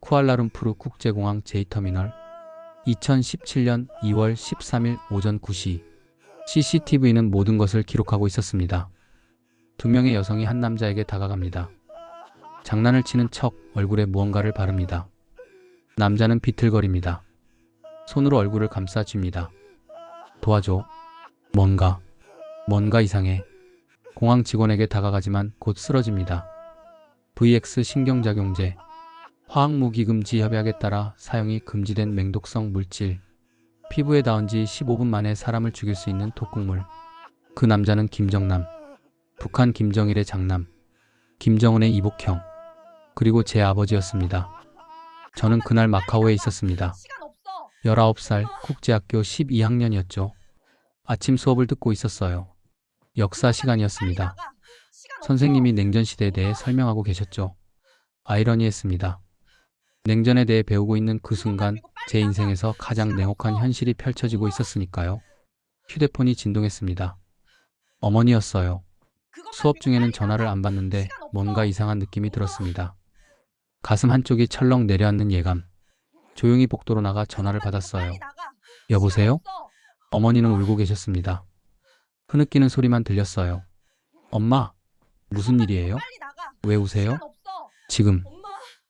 쿠알라룸푸르 국제공항 J터미널 2017년 2월 13일 오전 9시 CCTV는 모든 것을 기록하고 있었습니다. 두 명의 여성이 한 남자에게 다가갑니다. 장난을 치는 척 얼굴에 무언가를 바릅니다. 남자는 비틀거립니다. 손으로 얼굴을 감싸쥡니다. 도와줘. 뭔가 이상해. 공항 직원에게 다가가지만 곧 쓰러집니다. VX 신경작용제, 화학무기 금지 협약에 따라 사용이 금지된 맹독성 물질, 피부에 닿은 지 15분 만에 사람을 죽일 수 있는 독극물. 그 남자는 김정남, 북한 김정일의 장남, 김정은의 이복형, 그리고 제 아버지였습니다. 저는 그날 마카오에 있었습니다. 19살 국제학교 12학년이었죠. 아침 수업을 듣고 있었어요. 역사 시간이었습니다. 선생님이 냉전시대에 대해 설명하고 계셨죠. 아이러니했습니다. 냉전에 대해 배우고 있는 그 순간 제 인생에서 가장 냉혹한 현실이 펼쳐지고 있었으니까요. 휴대폰이 진동했습니다. 어머니였어요. 수업 중에는 전화를 안 받는데 뭔가 이상한 느낌이 들었습니다. 가슴 한쪽이 철렁 내려앉는 예감. 조용히 복도로 나가 전화를 받았어요. 여보세요? 어머니는 울고 계셨습니다. 흐느끼는 소리만 들렸어요. 엄마, 무슨 일이에요? 왜 우세요?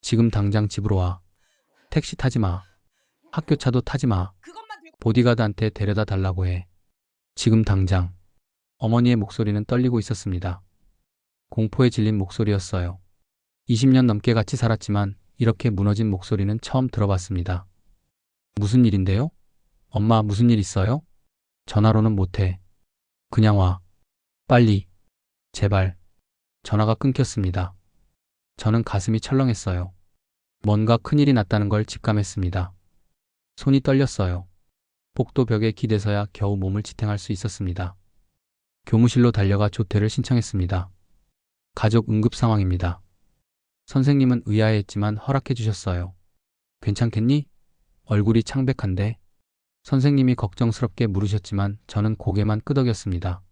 지금 당장 집으로 와. 택시 타지 마. 학교 차도 타지 마. 보디가드한테 데려다 달라고 해. 지금 당장. 어머니의 목소리는 떨리고 있었습니다. 공포에 질린 목소리였어요. 20년 넘게 같이 살았지만 이렇게 무너진 목소리는 처음 들어봤습니다. 무슨 일인데요? 엄마, 무슨 일 있어요? 전화로는 못해. 그냥 와. 빨리. 제발. 전화가 끊겼습니다. 저는 가슴이 철렁했어요. 뭔가 큰일이 났다는 걸 직감했습니다. 손이 떨렸어요. 복도 벽에 기대서야 겨우 몸을 지탱할 수 있었습니다. 교무실로 달려가 조퇴를 신청했습니다. 가족 응급 상황입니다. 선생님은 의아해했지만 허락해 주셨어요. 괜찮겠니? 얼굴이 창백한데. 선생님이 걱정스럽게 물으셨지만 저는 고개만 끄덕였습니다.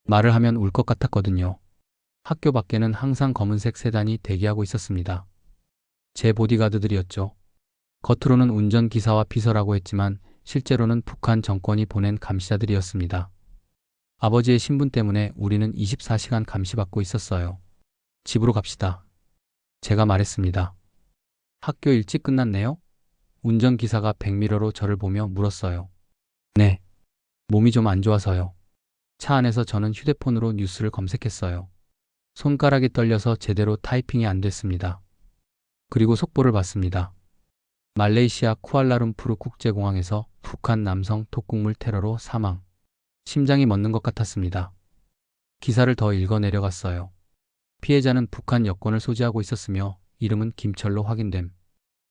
말을 하면 울 것 같았거든요. 학교 밖에는 항상 검은색 세단이 대기하고 있었습니다. 제 보디가드들이었죠. 겉으로는 운전기사와 비서라고 했지만 실제로는 북한 정권이 보낸 감시자들이었습니다. 아버지의 신분 때문에 우리는 24시간 감시받고 있었어요. 집으로 갑시다. 제가 말했습니다. 학교 일찍 끝났네요? 운전기사가 백미러로 저를 보며 물었어요. 네. 몸이 좀 안 좋아서요. 차 안에서 저는 휴대폰으로 뉴스를 검색했어요. 손가락이 떨려서 제대로 타이핑이 안 됐습니다. 그리고 속보를 봤습니다. 말레이시아 쿠알라룸푸르 국제공항에서 북한 남성 독극물 테러로 사망. 심장이 멎는 것 같았습니다. 기사를 더 읽어 내려갔어요. 피해자는 북한 여권을 소지하고 있었으며 이름은 김철로 확인됨.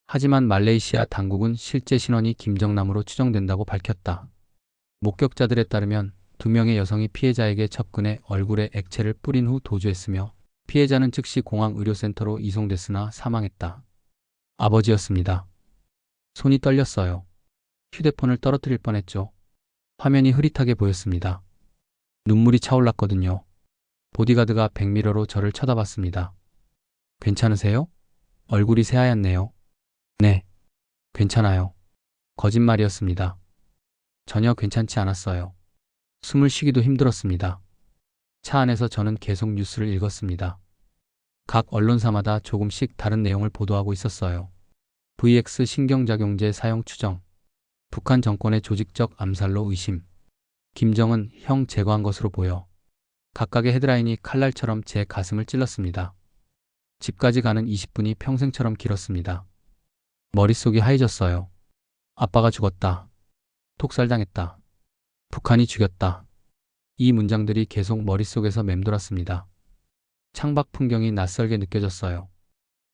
하지만 말레이시아 당국은 실제 신원이 김정남으로 추정된다고 밝혔다. 목격자들에 따르면 2명의 여성이 피해자에게 접근해 얼굴에 액체를 뿌린 후 도주했으며 피해자는 즉시 공항 의료센터로 이송됐으나 사망했다. 아버지였습니다. 손이 떨렸어요. 휴대폰을 떨어뜨릴 뻔했죠. 화면이 흐릿하게 보였습니다. 눈물이 차올랐거든요. 보디가드가 백미러로 저를 쳐다봤습니다. 괜찮으세요? 얼굴이 새하얗네요. 네, 괜찮아요. 거짓말이었습니다. 전혀 괜찮지 않았어요. 숨을 쉬기도 힘들었습니다. 차 안에서 저는 계속 뉴스를 읽었습니다. 각 언론사마다 조금씩 다른 내용을 보도하고 있었어요. VX 신경작용제 사용 추정, 북한 정권의 조직적 암살로 의심, 김정은 형 제거한 것으로 보여. 각각의 헤드라인이 칼날처럼 제 가슴을 찔렀습니다. 집까지 가는 20분이 평생처럼 길었습니다. 머릿속이 하얘졌어요. 아빠가 죽었다. 독살당했다. 북한이 죽였다. 이 문장들이 계속 머릿속에서 맴돌았습니다. 창밖 풍경이 낯설게 느껴졌어요.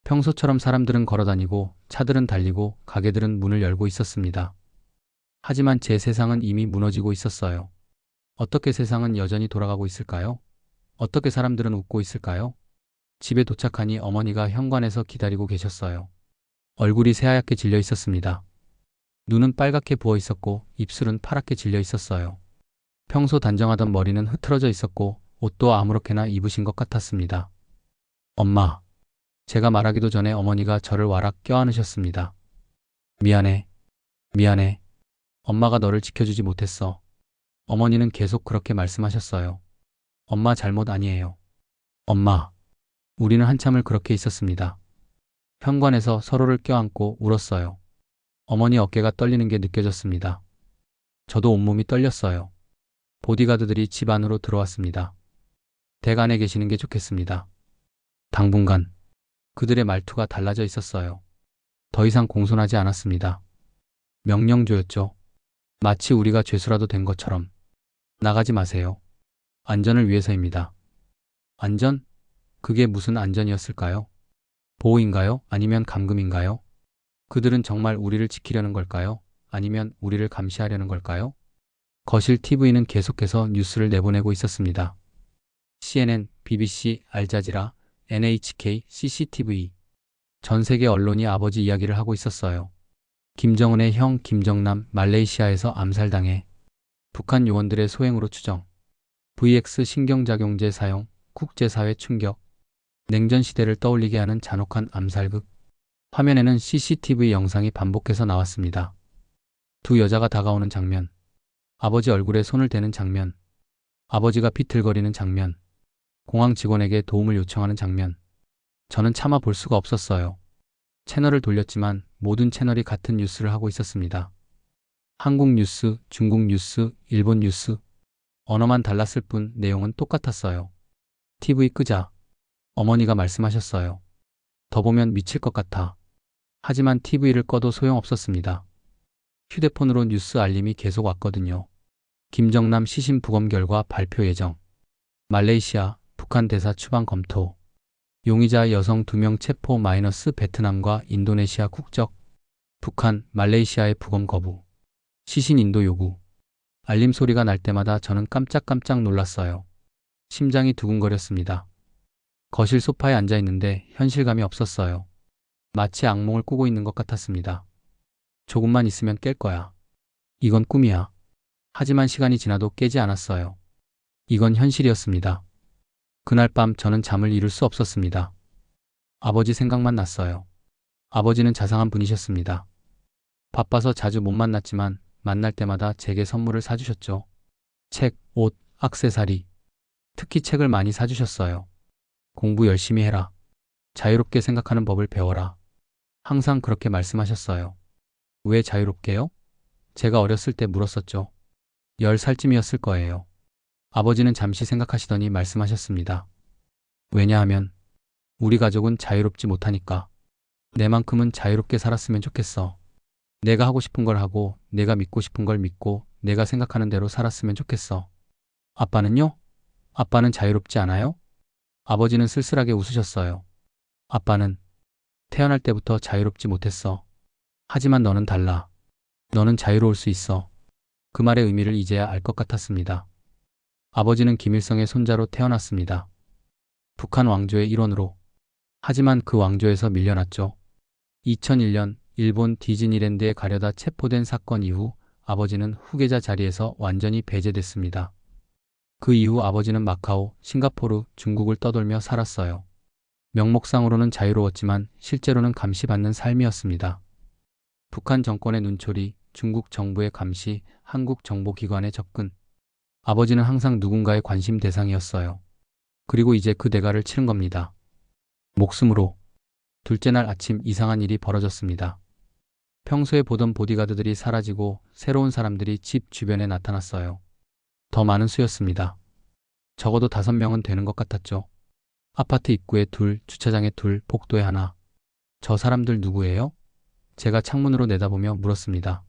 평소처럼 사람들은 걸어다니고 차들은 달리고 가게들은 문을 열고 있었습니다. 하지만 제 세상은 이미 무너지고 있었어요. 어떻게 세상은 여전히 돌아가고 있을까요? 어떻게 사람들은 웃고 있을까요? 집에 도착하니 어머니가 현관에서 기다리고 계셨어요. 얼굴이 새하얗게 질려 있었습니다. 눈은 빨갛게 부어 있었고 입술은 파랗게 질려 있었어요. 평소 단정하던 머리는 흐트러져 있었고 옷도 아무렇게나 입으신 것 같았습니다. 엄마, 제가 말하기도 전에 어머니가 저를 와락 껴안으셨습니다. 미안해. 미안해. 엄마가 너를 지켜주지 못했어. 어머니는 계속 그렇게 말씀하셨어요. 엄마 잘못 아니에요. 엄마. 우리는 한참을 그렇게 있었습니다. 현관에서 서로를 껴안고 울었어요. 어머니 어깨가 떨리는 게 느껴졌습니다. 저도 온몸이 떨렸어요. 보디가드들이 집 안으로 들어왔습니다. 댁 안에 계시는 게 좋겠습니다. 당분간 그들의 말투가 달라져 있었어요. 더 이상 공손하지 않았습니다. 명령조였죠. 마치 우리가 죄수라도 된 것처럼. 나가지 마세요. 안전을 위해서입니다. 안전? 그게 무슨 안전이었을까요? 보호인가요? 아니면 감금인가요? 그들은 정말 우리를 지키려는 걸까요? 아니면 우리를 감시하려는 걸까요? 거실 TV는 계속해서 뉴스를 내보내고 있었습니다. CNN, BBC, 알자지라, NHK, CCTV. 전 세계 언론이 아버지 이야기를 하고 있었어요. 김정은의 형 김정남 말레이시아에서 암살당해. 북한 요원들의 소행으로 추정. VX 신경작용제 사용, 국제사회 충격. 냉전 시대를 떠올리게 하는 잔혹한 암살극. 화면에는 CCTV 영상이 반복해서 나왔습니다. 두 여자가 다가오는 장면. 아버지 얼굴에 손을 대는 장면. 아버지가 비틀거리는 장면. 공항 직원에게 도움을 요청하는 장면. 저는 차마 볼 수가 없었어요. 채널을 돌렸지만 모든 채널이 같은 뉴스를 하고 있었습니다. 한국 뉴스, 중국 뉴스, 일본 뉴스. 언어만 달랐을 뿐 내용은 똑같았어요. TV 끄자. 어머니가 말씀하셨어요. 더 보면 미칠 것 같아. 하지만 TV를 꺼도 소용없었습니다. 휴대폰으로 뉴스 알림이 계속 왔거든요. 김정남 시신 부검 결과 발표 예정. 말레이시아, 북한 대사 추방 검토. 용의자 여성 2명 체포 마이너스 베트남과 인도네시아 국적. 북한, 말레이시아의 부검 거부. 시신 인도 요구. 알림 소리가 날 때마다 저는 깜짝깜짝 놀랐어요. 심장이 두근거렸습니다. 거실 소파에 앉아 있는데 현실감이 없었어요. 마치 악몽을 꾸고 있는 것 같았습니다. 조금만 있으면 깰 거야. 이건 꿈이야. 하지만 시간이 지나도 깨지 않았어요. 이건 현실이었습니다. 그날 밤 저는 잠을 이룰 수 없었습니다. 아버지 생각만 났어요. 아버지는 자상한 분이셨습니다. 바빠서 자주 못 만났지만 만날 때마다 제게 선물을 사주셨죠. 책, 옷, 액세서리. 특히 책을 많이 사주셨어요. 공부 열심히 해라. 자유롭게 생각하는 법을 배워라. 항상 그렇게 말씀하셨어요. 왜 자유롭게요? 제가 어렸을 때 물었었죠. 10살쯤이었을 거예요. 아버지는 잠시 생각하시더니 말씀하셨습니다. 왜냐하면 우리 가족은 자유롭지 못하니까. 내만큼은 자유롭게 살았으면 좋겠어. 내가 하고 싶은 걸 하고 내가 믿고 싶은 걸 믿고 내가 생각하는 대로 살았으면 좋겠어. 아빠는요? 아빠는 자유롭지 않아요? 아버지는 쓸쓸하게 웃으셨어요. 아빠는 태어날 때부터 자유롭지 못했어. 하지만 너는 달라. 너는 자유로울 수 있어. 그 말의 의미를 이제야 알 것 같았습니다. 아버지는 김일성의 손자로 태어났습니다. 북한 왕조의 일원으로. 하지만 그 왕조에서 밀려났죠. 2001년 일본 디즈니랜드에 가려다 체포된 사건 이후 아버지는 후계자 자리에서 완전히 배제됐습니다. 그 이후 아버지는 마카오, 싱가포르, 중국을 떠돌며 살았어요. 명목상으로는 자유로웠지만 실제로는 감시받는 삶이었습니다. 북한 정권의 눈초리, 중국 정부의 감시, 한국 정보기관의 접근. 아버지는 항상 누군가의 관심 대상이었어요. 그리고 이제 그 대가를 치른 겁니다. 목숨으로. 둘째 날 아침 이상한 일이 벌어졌습니다. 평소에 보던 보디가드들이 사라지고 새로운 사람들이 집 주변에 나타났어요. 더 많은 수였습니다. 적어도 5명은 되는 것 같았죠. 아파트 입구에 2, 주차장에 2, 복도에 1. 저 사람들 누구예요? 제가 창문으로 내다보며 물었습니다.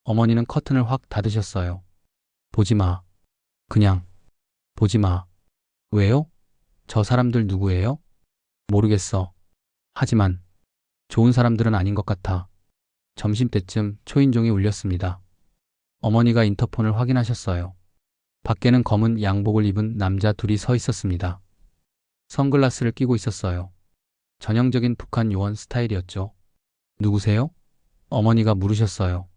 어머니는 커튼을 확 닫으셨어요. 보지 마. 그냥 보지 마. 왜요? 저 사람들 누구예요? 모르겠어. 하지만 좋은 사람들은 아닌 것 같아. 점심때쯤 초인종이 울렸습니다. 어머니가 인터폰을 확인하셨어요. 밖에는 검은 양복을 입은 남자 2이 서 있었습니다. 선글라스를 끼고 있었어요. 전형적인 북한 요원 스타일이었죠. 누구세요? 어머니가 물으셨어요.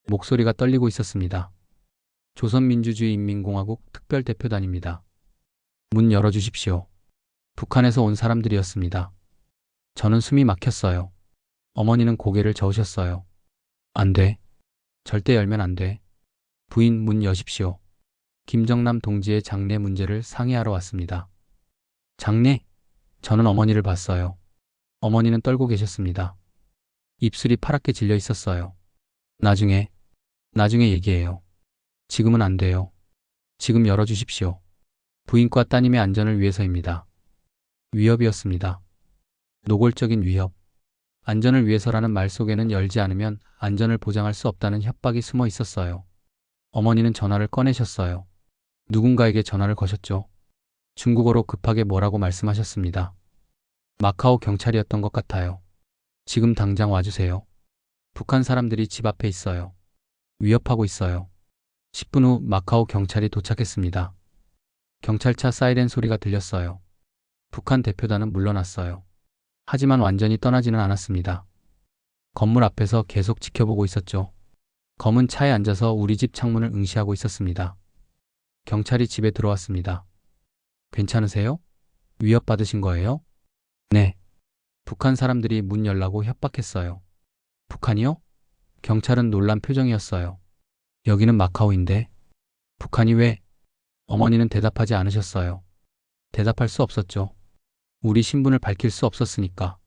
목소리가 떨리고 있었습니다. 조선민주주의인민공화국 특별대표단입니다. 문 열어주십시오. 북한에서 온 사람들이었습니다. 저는 숨이 막혔어요. 어머니는 고개를 저으셨어요. 안 돼. 절대 열면 안 돼. 부인 문 여십시오. 김정남 동지의 장례 문제를 상의하러 왔습니다. 장례? 저는 어머니를 봤어요. 어머니는 떨고 계셨습니다. 입술이 파랗게 질려 있었어요. 나중에 얘기해요. 지금은 안 돼요. 지금 열어주십시오. 부인과 따님의 안전을 위해서입니다. 위협이었습니다. 노골적인 위협. 안전을 위해서라는 말 속에는 열지 않으면 안전을 보장할 수 없다는 협박이 숨어 있었어요. 어머니는 전화를 꺼내셨어요. 누군가에게 전화를 거셨죠. 중국어로 급하게 뭐라고 말씀하셨습니다. 마카오 경찰이었던 것 같아요. 지금 당장 와주세요. 북한 사람들이 집 앞에 있어요. 위협하고 있어요. 10분 후 마카오 경찰이 도착했습니다. 경찰차 사이렌 소리가 들렸어요. 북한 대표단은 물러났어요. 하지만 완전히 떠나지는 않았습니다. 건물 앞에서 계속 지켜보고 있었죠. 검은 차에 앉아서 우리 집 창문을 응시하고 있었습니다. 경찰이 집에 들어왔습니다. 괜찮으세요? 위협받으신 거예요? 네. 북한 사람들이 문 열라고 협박했어요. 북한이요? 경찰은 놀란 표정이었어요. 여기는 마카오인데. 북한이 왜? 어머니는 대답하지 않으셨어요. 대답할 수 없었죠. 우리 신분을 밝힐 수 없었으니까.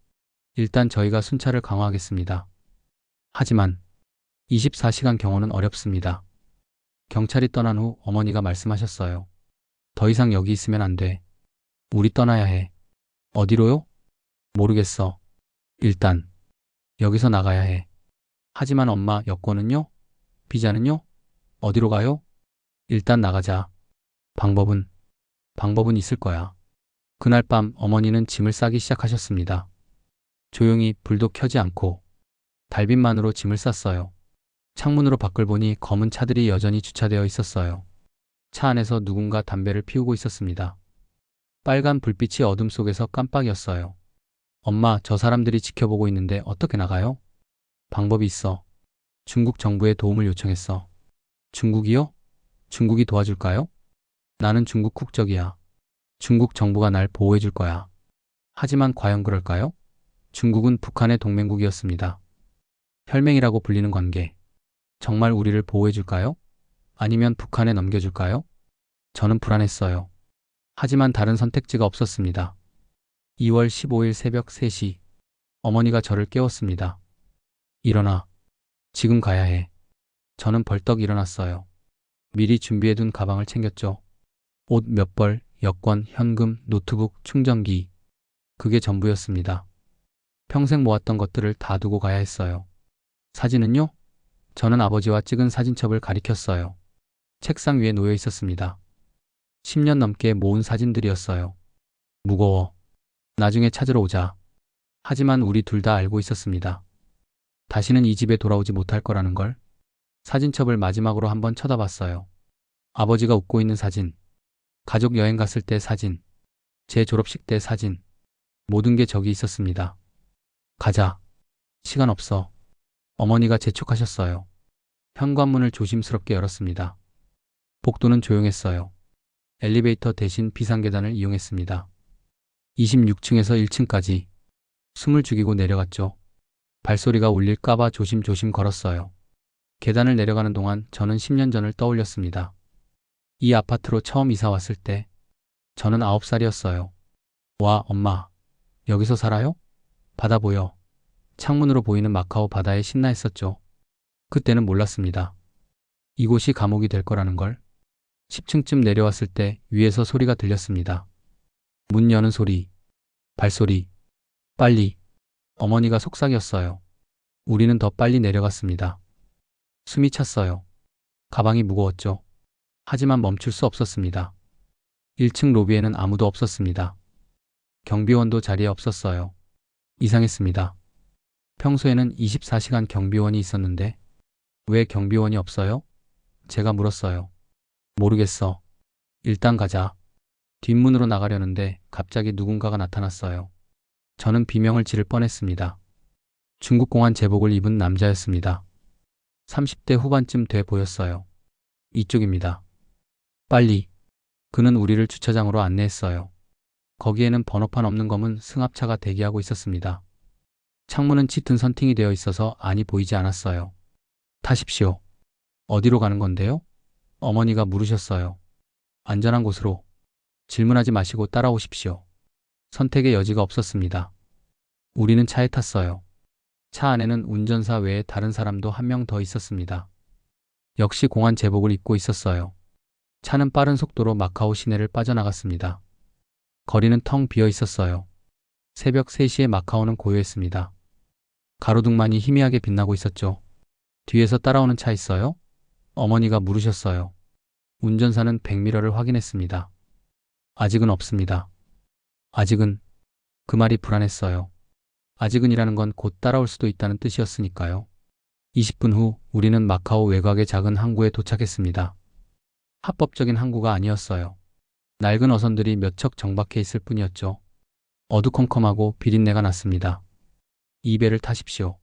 일단 저희가 순찰을 강화하겠습니다. 하지만 24시간 경호는 어렵습니다. 경찰이 떠난 후 어머니가 말씀하셨어요. 더 이상 여기 있으면 안 돼. 우리 떠나야 해. 어디로요? 모르겠어. 일단 여기서 나가야 해. 하지만 엄마, 여권은요? 비자는요? 어디로 가요? 일단 나가자. 방법은 있을 거야. 그날 밤 어머니는 짐을 싸기 시작하셨습니다. 조용히 불도 켜지 않고 달빛만으로 짐을 쌌어요. 창문으로 밖을 보니 검은 차들이 여전히 주차되어 있었어요. 차 안에서 누군가 담배를 피우고 있었습니다. 빨간 불빛이 어둠 속에서 깜빡이었어요. 엄마, 저 사람들이 지켜보고 있는데 어떻게 나가요? 방법이 있어. 중국 정부에 도움을 요청했어. 중국이요? 중국이 도와줄까요? 나는 중국 국적이야. 중국 정부가 날 보호해 줄 거야. 하지만 과연 그럴까요? 중국은 북한의 동맹국이었습니다. 혈맹이라고 불리는 관계. 정말 우리를 보호해 줄까요? 아니면 북한에 넘겨줄까요? 저는 불안했어요. 하지만 다른 선택지가 없었습니다. 2월 15일 새벽 3시, 어머니가 저를 깨웠습니다. 일어나. 지금 가야 해. 저는 벌떡 일어났어요. 미리 준비해둔 가방을 챙겼죠. 옷 몇 벌, 여권, 현금, 노트북, 충전기. 그게 전부였습니다. 평생 모았던 것들을 다 두고 가야 했어요. 사진은요? 저는 아버지와 찍은 사진첩을 가리켰어요. 책상 위에 놓여 있었습니다. 10년 넘게 모은 사진들이었어요. 무거워. 나중에 찾으러 오자. 하지만 우리 둘 다 알고 있었습니다. 다시는 이 집에 돌아오지 못할 거라는 걸. 사진첩을 마지막으로 한번 쳐다봤어요. 아버지가 웃고 있는 사진, 가족 여행 갔을 때 사진, 제 졸업식 때 사진, 모든 게 저기 있었습니다. 가자. 시간 없어. 어머니가 재촉하셨어요. 현관문을 조심스럽게 열었습니다. 복도는 조용했어요. 엘리베이터 대신 비상계단을 이용했습니다. 26층에서 1층까지 숨을 죽이고 내려갔죠. 발소리가 울릴까봐 조심조심 걸었어요. 계단을 내려가는 동안 저는 10년 전을 떠올렸습니다. 이 아파트로 처음 이사 왔을 때 저는 9살이었어요. 와, 엄마. 여기서 살아요? 바다 보여. 창문으로 보이는 마카오 바다에 신나 했었죠. 그때는 몰랐습니다. 이곳이 감옥이 될 거라는 걸. 10층쯤 내려왔을 때 위에서 소리가 들렸습니다. 문 여는 소리, 발소리. 빨리. 어머니가 속삭였어요. 우리는 더 빨리 내려갔습니다. 숨이 찼어요. 가방이 무거웠죠. 하지만 멈출 수 없었습니다. 1층 로비에는 아무도 없었습니다. 경비원도 자리에 없었어요. 이상했습니다. 평소에는 24시간 경비원이 있었는데 왜 경비원이 없어요? 제가 물었어요. 모르겠어. 일단 가자. 뒷문으로 나가려는데 갑자기 누군가가 나타났어요. 저는 비명을 지를 뻔했습니다. 중국공안 제복을 입은 남자였습니다. 30대 후반쯤 돼 보였어요. 이쪽입니다. 빨리. 그는 우리를 주차장으로 안내했어요. 거기에는 번호판 없는 검은 승합차가 대기하고 있었습니다. 창문은 짙은 선팅이 되어 있어서 안이 보이지 않았어요. 타십시오. 어디로 가는 건데요? 어머니가 물으셨어요. 안전한 곳으로. 질문하지 마시고 따라오십시오. 선택의 여지가 없었습니다. 우리는 차에 탔어요. 차 안에는 운전사 외에 다른 사람도 한 명 더 있었습니다. 역시 공안 제복을 입고 있었어요. 차는 빠른 속도로 마카오 시내를 빠져나갔습니다. 거리는 텅 비어 있었어요. 새벽 3시에 마카오는 고요했습니다. 가로등만이 희미하게 빛나고 있었죠. 뒤에서 따라오는 차 있어요? 어머니가 물으셨어요. 운전사는 백미러를 확인했습니다. 아직은 없습니다. 아직은, 그 말이 불안했어요. 아직은이라는 건 곧 따라올 수도 있다는 뜻이었으니까요. 20분 후 우리는 마카오 외곽의 작은 항구에 도착했습니다. 합법적인 항구가 아니었어요. 낡은 어선들이 몇 척 정박해 있을 뿐이었죠. 어두컴컴하고 비린내가 났습니다. 이 배를 타십시오.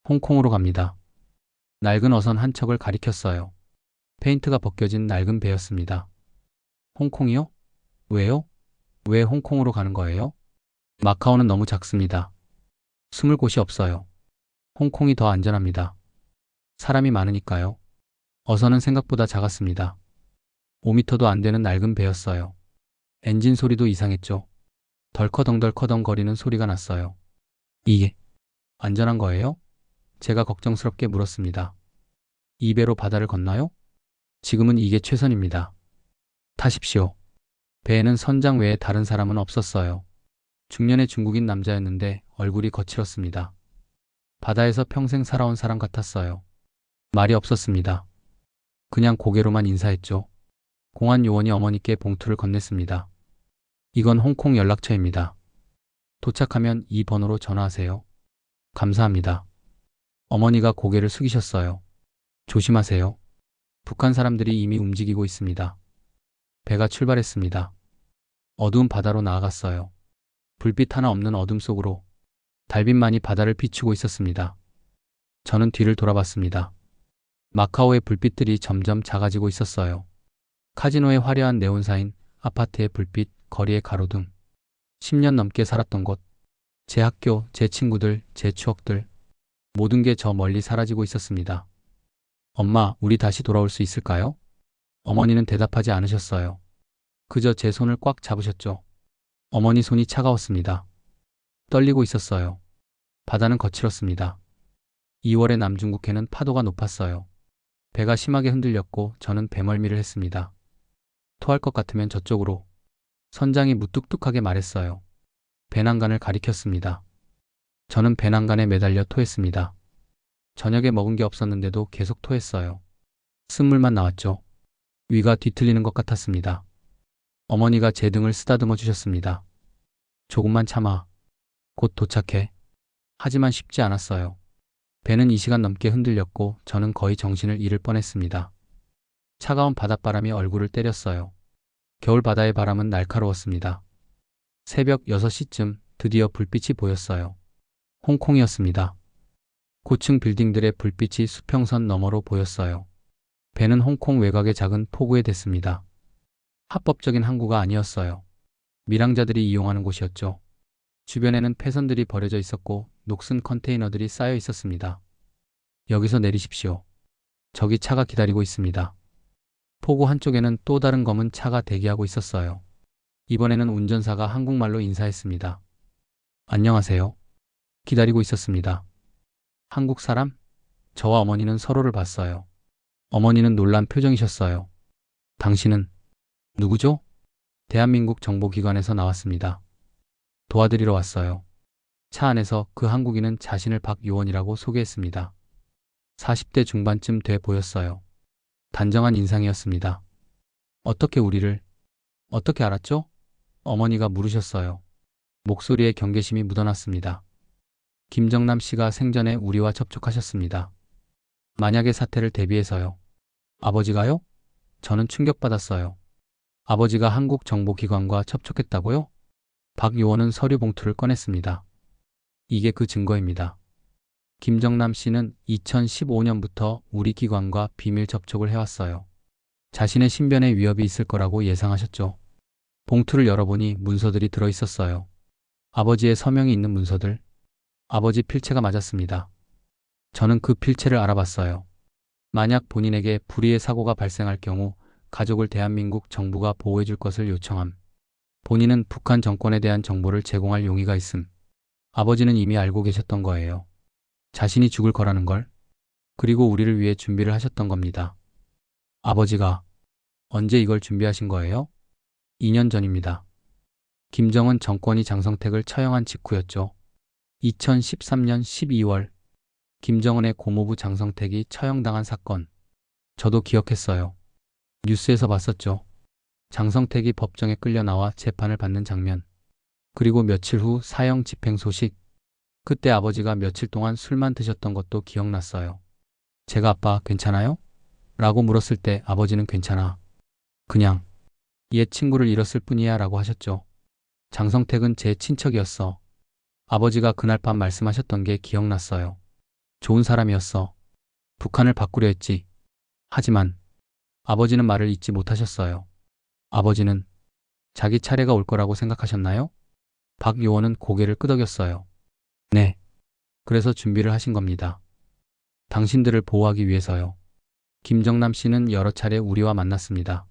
홍콩으로 갑니다. 낡은 어선 한 척을 가리켰어요. 페인트가 벗겨진 낡은 배였습니다. 홍콩이요? 왜요? 왜 홍콩으로 가는 거예요? 마카오는 너무 작습니다. 숨을 곳이 없어요. 홍콩이 더 안전합니다. 사람이 많으니까요. 어선은 생각보다 작았습니다. 5미터도 안 되는 낡은 배였어요. 엔진 소리도 이상했죠. 덜커덩덜커덩 거리는 소리가 났어요. 이게 안전한 거예요? 제가 걱정스럽게 물었습니다. 이 배로 바다를 건너요? 지금은 이게 최선입니다. 타십시오. 배에는 선장 외에 다른 사람은 없었어요. 중년의 중국인 남자였는데 얼굴이 거칠었습니다. 바다에서 평생 살아온 사람 같았어요. 말이 없었습니다. 그냥 고개로만 인사했죠. 공안 요원이 어머니께 봉투를 건넸습니다. 이건 홍콩 연락처입니다. 도착하면 이 번호로 전화하세요. 감사합니다. 어머니가 고개를 숙이셨어요. 조심하세요. 북한 사람들이 이미 움직이고 있습니다. 배가 출발했습니다. 어두운 바다로 나아갔어요. 불빛 하나 없는 어둠 속으로 달빛만이 바다를 비추고 있었습니다. 저는 뒤를 돌아봤습니다. 마카오의 불빛들이 점점 작아지고 있었어요. 카지노의 화려한 네온사인, 아파트의 불빛, 거리의 가로등. 10년 넘게 살았던 곳, 제 학교, 제 친구들, 제 추억들. 모든 게 저 멀리 사라지고 있었습니다. 엄마, 우리 다시 돌아올 수 있을까요? 어머니는 대답하지 않으셨어요. 그저 제 손을 꽉 잡으셨죠. 어머니 손이 차가웠습니다. 떨리고 있었어요. 바다는 거칠었습니다. 2월의 남중국해는 파도가 높았어요. 배가 심하게 흔들렸고 저는 배멀미를 했습니다. 토할 것 같으면 저쪽으로. 선장이 무뚝뚝하게 말했어요. 배낭간을 가리켰습니다. 저는 배낭간에 매달려 토했습니다. 저녁에 먹은 게 없었는데도 계속 토했어요. 쓴물만 나왔죠. 위가 뒤틀리는 것 같았습니다. 어머니가 제 등을 쓰다듬어 주셨습니다. 조금만 참아. 곧 도착해. 하지만 쉽지 않았어요. 배는 2시간 넘게 흔들렸고 저는 거의 정신을 잃을 뻔했습니다. 차가운 바닷바람이 얼굴을 때렸어요. 겨울 바다의 바람은 날카로웠습니다. 새벽 6시쯤 드디어 불빛이 보였어요. 홍콩이었습니다. 고층 빌딩들의 불빛이 수평선 너머로 보였어요. 배는 홍콩 외곽의 작은 포구에 댔습니다. 합법적인 항구가 아니었어요. 밀항자들이 이용하는 곳이었죠. 주변에는 폐선들이 버려져 있었고 녹슨 컨테이너들이 쌓여 있었습니다. 여기서 내리십시오. 저기 차가 기다리고 있습니다. 포구 한쪽에는 또 다른 검은 차가 대기하고 있었어요. 이번에는 운전사가 한국말로 인사했습니다. 안녕하세요. 기다리고 있었습니다. 한국 사람? 저와 어머니는 서로를 봤어요. 어머니는 놀란 표정이셨어요. 당신은 누구죠? 대한민국 정보기관에서 나왔습니다. 도와드리러 왔어요. 차 안에서 그 한국인은 자신을 박요원이라고 소개했습니다. 40대 중반쯤 돼 보였어요. 단정한 인상이었습니다. 어떻게 알았죠? 어머니가 물으셨어요. 목소리에 경계심이 묻어났습니다. 김정남 씨가 생전에 우리와 접촉하셨습니다. 만약의 사태를 대비해서요. 아버지가요? 저는 충격받았어요. 아버지가 한국 정보기관과 접촉했다고요? 박 요원은 서류 봉투를 꺼냈습니다. 이게 그 증거입니다. 김정남 씨는 2015년부터 우리 기관과 비밀 접촉을 해왔어요. 자신의 신변에 위협이 있을 거라고 예상하셨죠. 봉투를 열어보니 문서들이 들어 있었어요. 아버지의 서명이 있는 문서들. 아버지 필체가 맞았습니다. 저는 그 필체를 알아봤어요. 만약 본인에게 불의의 사고가 발생할 경우 가족을 대한민국 정부가 보호해 줄 것을 요청함. 본인은 북한 정권에 대한 정보를 제공할 용의가 있음. 아버지는 이미 알고 계셨던 거예요. 자신이 죽을 거라는 걸. 그리고 우리를 위해 준비를 하셨던 겁니다. 아버지가 언제 이걸 준비하신 거예요? 2년 전입니다. 김정은 정권이 장성택을 처형한 직후였죠. 2013년 12월 김정은의 고모부 장성택이 처형당한 사건. 저도 기억했어요. 뉴스에서 봤었죠. 장성택이 법정에 끌려 나와 재판을 받는 장면. 그리고 며칠 후 사형 집행 소식. 그때 아버지가 며칠 동안 술만 드셨던 것도 기억났어요. 제가 아빠 괜찮아요? 라고 물었을 때 아버지는 괜찮아. 그냥 옛 친구를 잃었을 뿐이야 라고 하셨죠. 장성택은 제 친척이었어. 아버지가 그날 밤 말씀하셨던 게 기억났어요. 좋은 사람이었어. 북한을 바꾸려 했지. 하지만 아버지는 말을 잊지 못하셨어요. 아버지는 자기 차례가 올 거라고 생각하셨나요? 박 요원은 고개를 끄덕였어요. 네. 그래서 준비를 하신 겁니다. 당신들을 보호하기 위해서요. 김정남 씨는 여러 차례 우리와 만났습니다.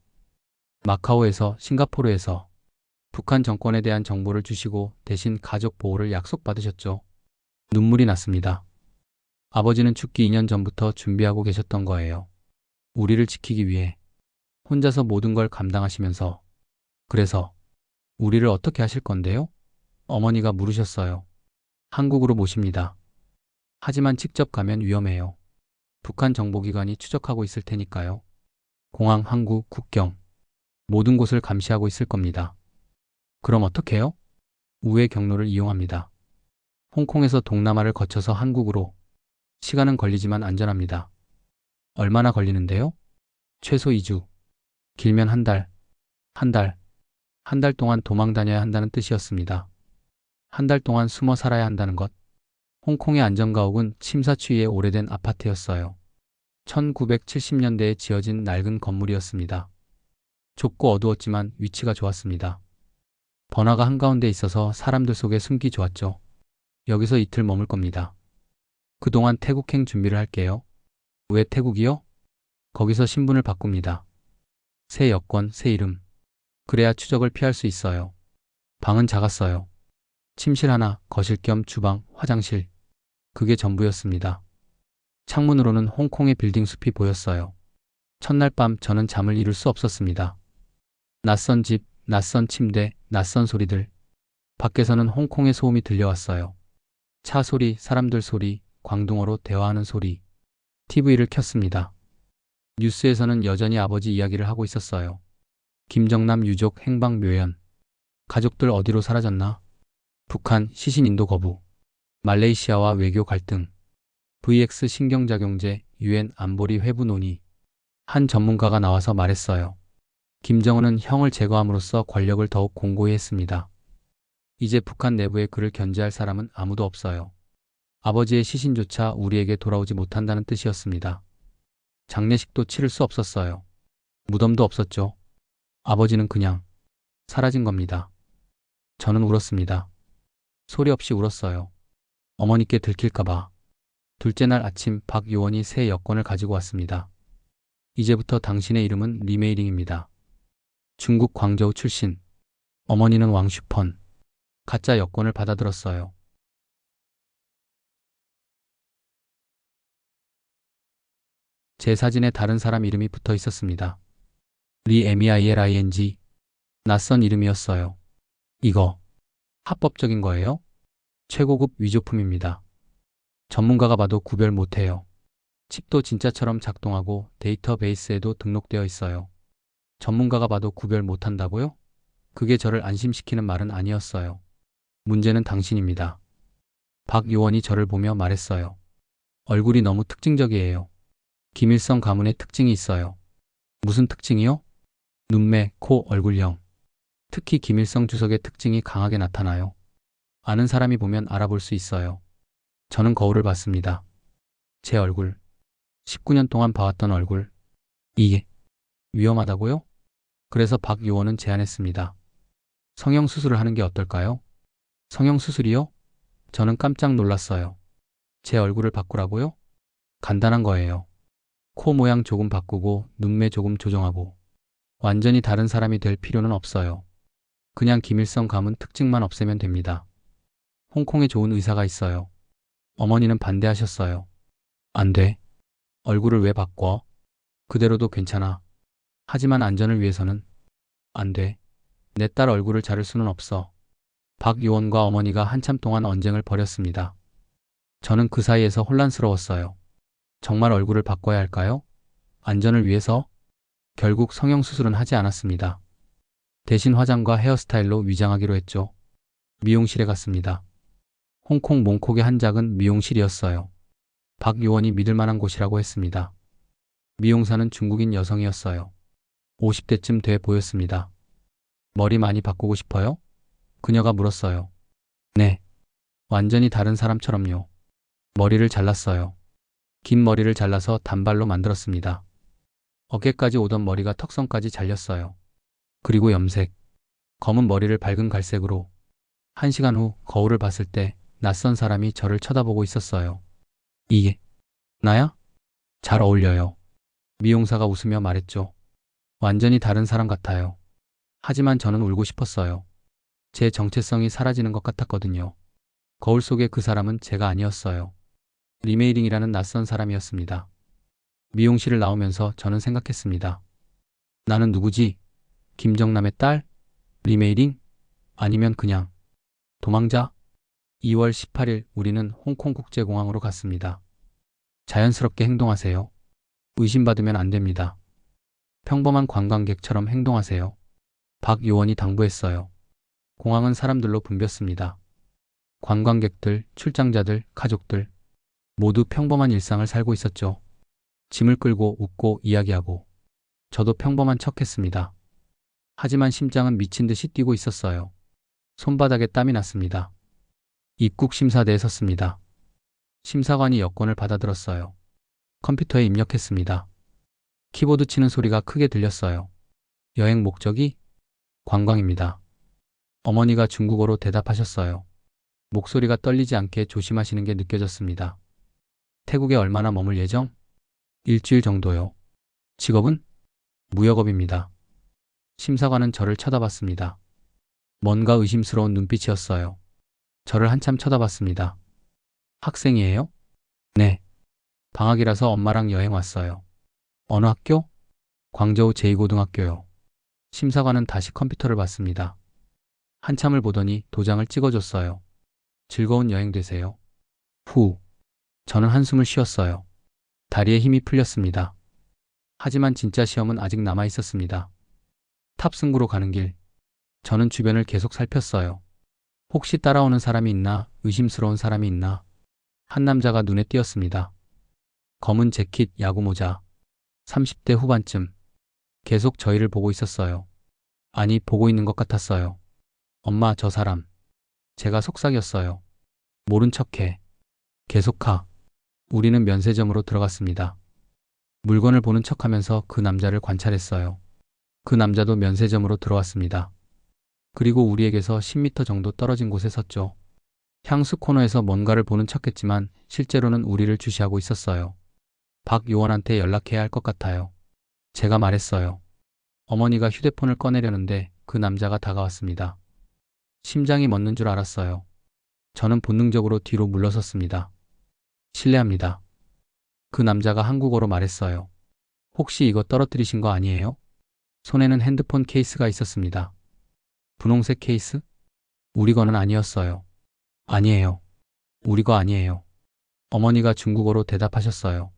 마카오에서, 싱가포르에서 북한 정권에 대한 정보를 주시고 대신 가족 보호를 약속받으셨죠. 눈물이 났습니다. 아버지는 죽기 2년 전부터 준비하고 계셨던 거예요. 우리를 지키기 위해 혼자서 모든 걸 감당하시면서. 그래서 우리를 어떻게 하실 건데요? 어머니가 물으셨어요. 한국으로 모십니다. 하지만 직접 가면 위험해요. 북한 정보기관이 추적하고 있을 테니까요. 공항, 항구, 국경 모든 곳을 감시하고 있을 겁니다. 그럼 어떻게 해요? 우회 경로를 이용합니다. 홍콩에서 동남아를 거쳐서 한국으로. 시간은 걸리지만 안전합니다. 얼마나 걸리는데요? 최소 2주. 길면 한 달. 한 달. 한 달 동안 도망 다녀야 한다는 뜻이었습니다. 한 달 동안 숨어 살아야 한다는 것. 홍콩의 안전가옥은 침사추이의 오래된 아파트였어요. 1970년대에 지어진 낡은 건물이었습니다. 좁고 어두웠지만 위치가 좋았습니다. 번화가 한가운데 있어서 사람들 속에 숨기 좋았죠. 여기서 이틀 머물 겁니다. 그동안 태국행 준비를 할게요. 왜 태국이요? 거기서 신분을 바꿉니다. 새 여권, 새 이름. 그래야 추적을 피할 수 있어요. 방은 작았어요. 침실 하나, 거실 겸 주방, 화장실. 그게 전부였습니다. 창문으로는 홍콩의 빌딩 숲이 보였어요. 첫날 밤 저는 잠을 이룰 수 없었습니다. 낯선 집, 낯선 침대, 낯선 소리들. 밖에서는 홍콩의 소음이 들려왔어요. 차 소리, 사람들 소리, 광둥어로 대화하는 소리. TV를 켰습니다. 뉴스에서는 여전히 아버지 이야기를 하고 있었어요. 김정남 유족 행방 묘연. 가족들 어디로 사라졌나? 북한 시신 인도 거부. 말레이시아와 외교 갈등. VX 신경작용제, UN 안보리 회부 논의. 한 전문가가 나와서 말했어요. 김정은은 형을 제거함으로써 권력을 더욱 공고히 했습니다. 이제 북한 내부에 그를 견제할 사람은 아무도 없어요. 아버지의 시신조차 우리에게 돌아오지 못한다는 뜻이었습니다. 장례식도 치를 수 없었어요. 무덤도 없었죠. 아버지는 그냥 사라진 겁니다. 저는 울었습니다. 소리 없이 울었어요. 어머니께 들킬까봐. 둘째 날 아침 박 요원이 새 여권을 가지고 왔습니다. 이제부터 당신의 이름은 리메이링입니다. 중국 광저우 출신. 어머니는 왕슈펀. 가짜 여권을 받아들었어요. 제 사진에 다른 사람 이름이 붙어 있었습니다. 리에미아이엘ing. 낯선 이름이었어요. 이거 합법적인 거예요? 최고급 위조품입니다. 전문가가 봐도 구별 못해요. 칩도 진짜처럼 작동하고 데이터베이스에도 등록되어 있어요. 전문가가 봐도 구별 못한다고요? 그게 저를 안심시키는 말은 아니었어요. 문제는 당신입니다. 박 요원이 저를 보며 말했어요. 얼굴이 너무 특징적이에요. 김일성 가문의 특징이 있어요. 무슨 특징이요? 눈매, 코, 얼굴형. 특히 김일성 주석의 특징이 강하게 나타나요. 아는 사람이 보면 알아볼 수 있어요. 저는 거울을 봤습니다. 제 얼굴. 19년 동안 봐왔던 얼굴. 이게 위험하다고요? 그래서 박 요원은 제안했습니다. 성형수술을 하는 게 어떨까요? 성형수술이요? 저는 깜짝 놀랐어요. 제 얼굴을 바꾸라고요? 간단한 거예요. 코 모양 조금 바꾸고 눈매 조금 조정하고 완전히 다른 사람이 될 필요는 없어요. 그냥 김일성 가문 특징만 없애면 됩니다. 홍콩에 좋은 의사가 있어요. 어머니는 반대하셨어요. 안 돼. 얼굴을 왜 바꿔? 그대로도 괜찮아. 하지만 안전을 위해서는 안 돼. 내 딸 얼굴을 자를 수는 없어. 박 요원과 어머니가 한참 동안 언쟁을 벌였습니다. 저는 그 사이에서 혼란스러웠어요. 정말 얼굴을 바꿔야 할까요? 안전을 위해서? 결국 성형수술은 하지 않았습니다. 대신 화장과 헤어스타일로 위장하기로 했죠. 미용실에 갔습니다. 홍콩 몽콕의 한 작은 미용실이었어요. 박 요원이 믿을 만한 곳이라고 했습니다. 미용사는 중국인 여성이었어요. 50대쯤 돼 보였습니다. 머리 많이 바꾸고 싶어요? 그녀가 물었어요. 네. 완전히 다른 사람처럼요. 머리를 잘랐어요. 긴 머리를 잘라서 단발로 만들었습니다. 어깨까지 오던 머리가 턱선까지 잘렸어요. 그리고 염색. 검은 머리를 밝은 갈색으로. 1시간 후 거울을 봤을 때 낯선 사람이 저를 쳐다보고 있었어요. 이게 나야? 잘 어울려요. 미용사가 웃으며 말했죠. 완전히 다른 사람 같아요. 하지만 저는 울고 싶었어요. 제 정체성이 사라지는 것 같았거든요. 거울 속의 그 사람은 제가 아니었어요. 리메이링이라는 낯선 사람이었습니다. 미용실을 나오면서 저는 생각했습니다. 나는 누구지? 김정남의 딸? 리메이링? 아니면 그냥 도망자? 2월 18일 우리는 홍콩국제공항으로 갔습니다. 자연스럽게 행동하세요. 의심받으면 안 됩니다. 평범한 관광객처럼 행동하세요. 박 요원이 당부했어요. 공항은 사람들로 붐볐습니다. 관광객들, 출장자들, 가족들 모두 평범한 일상을 살고 있었죠. 짐을 끌고 웃고 이야기하고 저도 평범한 척했습니다. 하지만 심장은 미친 듯이 뛰고 있었어요. 손바닥에 땀이 났습니다. 입국 심사대에 섰습니다. 심사관이 여권을 받아들었어요. 컴퓨터에 입력했습니다. 키보드 치는 소리가 크게 들렸어요. 여행 목적이? 관광입니다. 어머니가 중국어로 대답하셨어요. 목소리가 떨리지 않게 조심하시는 게 느껴졌습니다. 태국에 얼마나 머물 예정? 일주일 정도요. 직업은? 무역업입니다. 심사관은 저를 쳐다봤습니다. 뭔가 의심스러운 눈빛이었어요. 저를 한참 쳐다봤습니다. 학생이에요? 네. 방학이라서 엄마랑 여행 왔어요. 어느 학교? 광저우 제2고등학교요. 심사관은 다시 컴퓨터를 봤습니다. 한참을 보더니 도장을 찍어줬어요. 즐거운 여행 되세요. 후. 저는 한숨을 쉬었어요. 다리에 힘이 풀렸습니다. 하지만 진짜 시험은 아직 남아 있었습니다. 탑승구로 가는 길. 저는 주변을 계속 살폈어요. 혹시 따라오는 사람이 있나, 의심스러운 사람이 있나. 한 남자가 눈에 띄었습니다. 검은 재킷, 야구모자. 30대 후반쯤. 계속 저희를 보고 있었어요. 아니, 보고 있는 것 같았어요. 엄마, 저 사람. 제가 속삭였어요. 모른 척해. 계속 가. 우리는 면세점으로 들어갔습니다. 물건을 보는 척하면서 그 남자를 관찰했어요. 그 남자도 면세점으로 들어왔습니다. 그리고 우리에게서 10m 정도 떨어진 곳에 섰죠. 향수 코너에서 뭔가를 보는 척했지만 실제로는 우리를 주시하고 있었어요. 박 요원한테 연락해야 할 것 같아요. 제가 말했어요. 어머니가 휴대폰을 꺼내려는데 그 남자가 다가왔습니다. 심장이 멎는 줄 알았어요. 저는 본능적으로 뒤로 물러섰습니다. 실례합니다. 그 남자가 한국어로 말했어요. 혹시 이거 떨어뜨리신 거 아니에요? 손에는 핸드폰 케이스가 있었습니다. 분홍색 케이스? 우리 거는 아니었어요. 아니에요. 우리 거 아니에요. 어머니가 중국어로 대답하셨어요.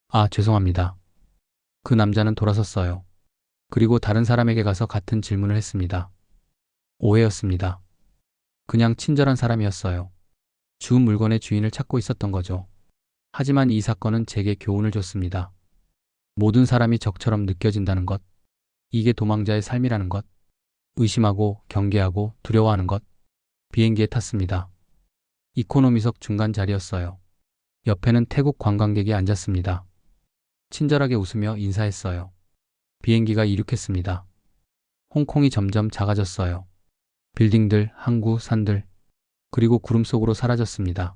아, 죄송합니다. 그 남자는 돌아섰어요. 그리고 다른 사람에게 가서 같은 질문을 했습니다. 오해였습니다. 그냥 친절한 사람이었어요. 주운 물건의 주인을 찾고 있었던 거죠. 하지만 이 사건은 제게 교훈을 줬습니다. 모든 사람이 적처럼 느껴진다는 것. 이게 도망자의 삶이라는 것. 의심하고 경계하고 두려워하는 것. 비행기에 탔습니다. 이코노미석 중간 자리였어요. 옆에는 태국 관광객이 앉았습니다. 친절하게 웃으며 인사했어요. 비행기가 이륙했습니다. 홍콩이 점점 작아졌어요. 빌딩들, 항구, 산들, 그리고 구름 속으로 사라졌습니다.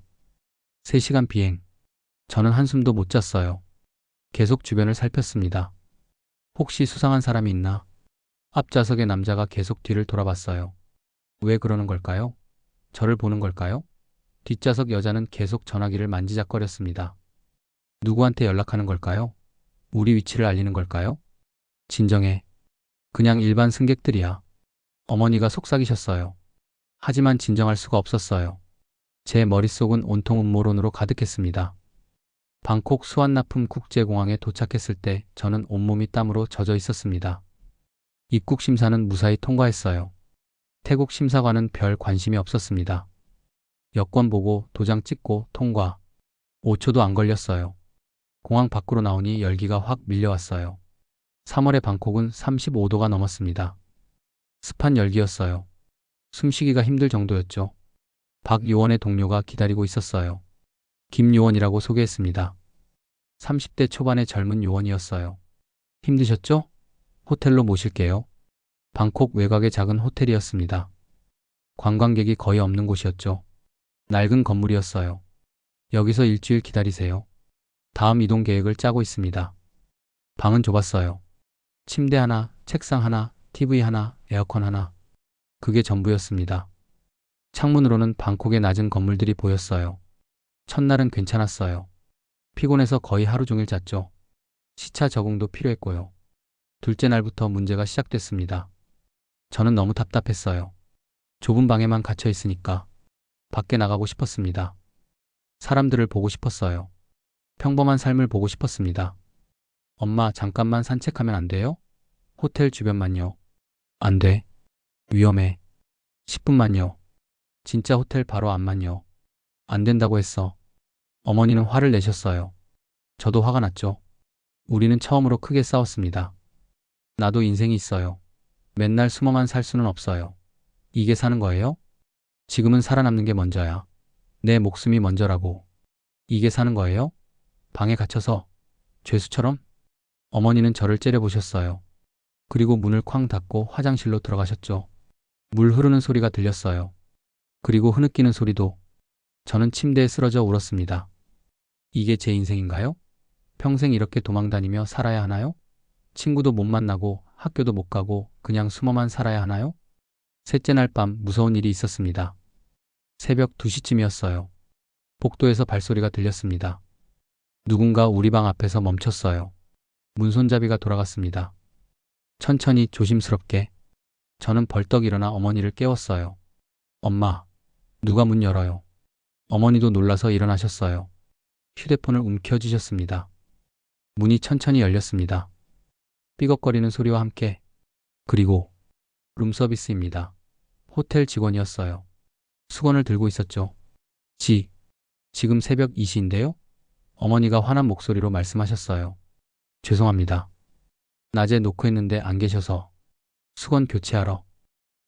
3시간 비행. 저는 한숨도 못 잤어요. 계속 주변을 살폈습니다. 혹시 수상한 사람이 있나? 앞좌석의 남자가 계속 뒤를 돌아봤어요. 왜 그러는 걸까요? 저를 보는 걸까요? 뒷좌석 여자는 계속 전화기를 만지작거렸습니다. 누구한테 연락하는 걸까요? 우리 위치를 알리는 걸까요? 진정해. 그냥 일반 승객들이야. 어머니가 속삭이셨어요. 하지만 진정할 수가 없었어요. 제 머릿속은 온통 음모론으로 가득했습니다. 방콕 수완나품 국제공항에 도착했을 때 저는 온몸이 땀으로 젖어 있었습니다. 입국 심사는 무사히 통과했어요. 태국 심사관은 별 관심이 없었습니다. 여권 보고 도장 찍고 통과. 5초도 안 걸렸어요. 공항 밖으로 나오니 열기가 확 밀려왔어요. 3월의 방콕은 35도가 넘었습니다. 습한 열기였어요. 숨쉬기가 힘들 정도였죠. 박 요원의 동료가 기다리고 있었어요. 김 요원이라고 소개했습니다. 30대 초반의 젊은 요원이었어요. 힘드셨죠? 호텔로 모실게요. 방콕 외곽의 작은 호텔이었습니다. 관광객이 거의 없는 곳이었죠. 낡은 건물이었어요. 여기서 일주일 기다리세요. 다음 이동 계획을 짜고 있습니다. 방은 좁았어요. 침대 하나, 책상 하나, TV 하나, 에어컨 하나. 그게 전부였습니다. 창문으로는 방콕의 낮은 건물들이 보였어요. 첫날은 괜찮았어요. 피곤해서 거의 하루 종일 잤죠. 시차 적응도 필요했고요. 둘째 날부터 문제가 시작됐습니다. 저는 너무 답답했어요. 좁은 방에만 갇혀 있으니까 밖에 나가고 싶었습니다. 사람들을 보고 싶었어요. 평범한 삶을 보고 싶었습니다. 엄마, 잠깐만 산책하면 안 돼요? 호텔 주변만요. 안 돼. 위험해. 10분만요. 진짜 호텔 바로 앞만요. 안 된다고 했어. 어머니는 화를 내셨어요. 저도 화가 났죠. 우리는 처음으로 크게 싸웠습니다. 나도 인생이 있어요. 맨날 숨어만 살 수는 없어요. 이게 사는 거예요? 지금은 살아남는 게 먼저야. 내 목숨이 먼저라고. 이게 사는 거예요? 방에 갇혀서 죄수처럼? 어머니는 저를 째려보셨어요. 그리고 문을 쾅 닫고 화장실로 들어가셨죠. 물 흐르는 소리가 들렸어요. 그리고 흐느끼는 소리도. 저는 침대에 쓰러져 울었습니다. 이게 제 인생인가요? 평생 이렇게 도망다니며 살아야 하나요? 친구도 못 만나고 학교도 못 가고 그냥 숨어만 살아야 하나요? 셋째 날 밤 무서운 일이 있었습니다. 새벽 2시쯤이었어요. 복도에서 발소리가 들렸습니다. 누군가 우리 방 앞에서 멈췄어요. 문손잡이가 돌아갔습니다. 천천히 조심스럽게. 저는 벌떡 일어나 어머니를 깨웠어요. 엄마, 누가 문 열어요. 어머니도 놀라서 일어나셨어요. 휴대폰을 움켜쥐셨습니다. 문이 천천히 열렸습니다. 삐걱거리는 소리와 함께. 그리고 룸서비스입니다. 호텔 직원이었어요. 수건을 들고 있었죠. 지금 새벽 2시인데요? 어머니가 화난 목소리로 말씀하셨어요. 죄송합니다. 낮에 노크했는데 안 계셔서. 수건 교체하러.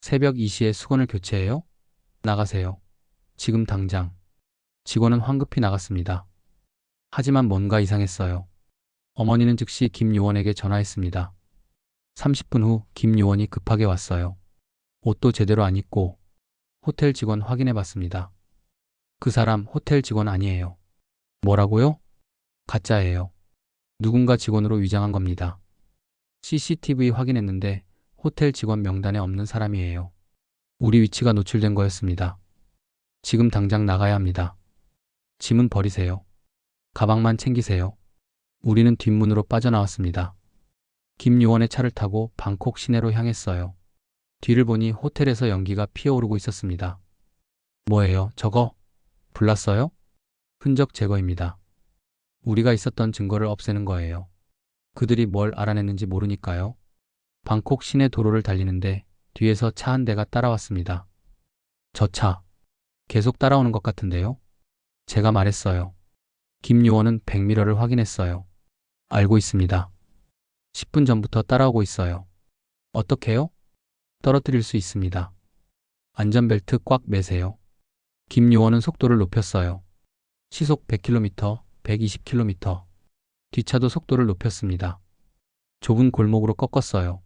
새벽 2시에 수건을 교체해요? 나가세요. 지금 당장. 직원은 황급히 나갔습니다. 하지만 뭔가 이상했어요. 어머니는 즉시 김 요원에게 전화했습니다. 30분 후 김 요원이 급하게 왔어요. 옷도 제대로 안 입고. 호텔 직원 확인해 봤습니다. 그 사람 호텔 직원 아니에요. 뭐라고요? 가짜예요. 누군가 직원으로 위장한 겁니다. CCTV 확인했는데 호텔 직원 명단에 없는 사람이에요. 우리 위치가 노출된 거였습니다. 지금 당장 나가야 합니다. 짐은 버리세요. 가방만 챙기세요. 우리는 뒷문으로 빠져나왔습니다. 김 요원의 차를 타고 방콕 시내로 향했어요. 뒤를 보니 호텔에서 연기가 피어오르고 있었습니다. 뭐예요, 저거? 불났어요? 흔적 제거입니다. 우리가 있었던 증거를 없애는 거예요. 그들이 뭘 알아냈는지 모르니까요. 방콕 시내 도로를 달리는데 뒤에서 차 한 대가 따라왔습니다. 저 차, 계속 따라오는 것 같은데요? 제가 말했어요. 김 요원은 백미러를 확인했어요. 알고 있습니다. 10분 전부터 따라오고 있어요. 어떻게요? 떨어뜨릴 수 있습니다. 안전벨트 꽉 매세요. 김 요원은 속도를 높였어요. 시속 100km, 120km. 뒷차도 속도를 높였습니다. 좁은 골목으로 꺾었어요.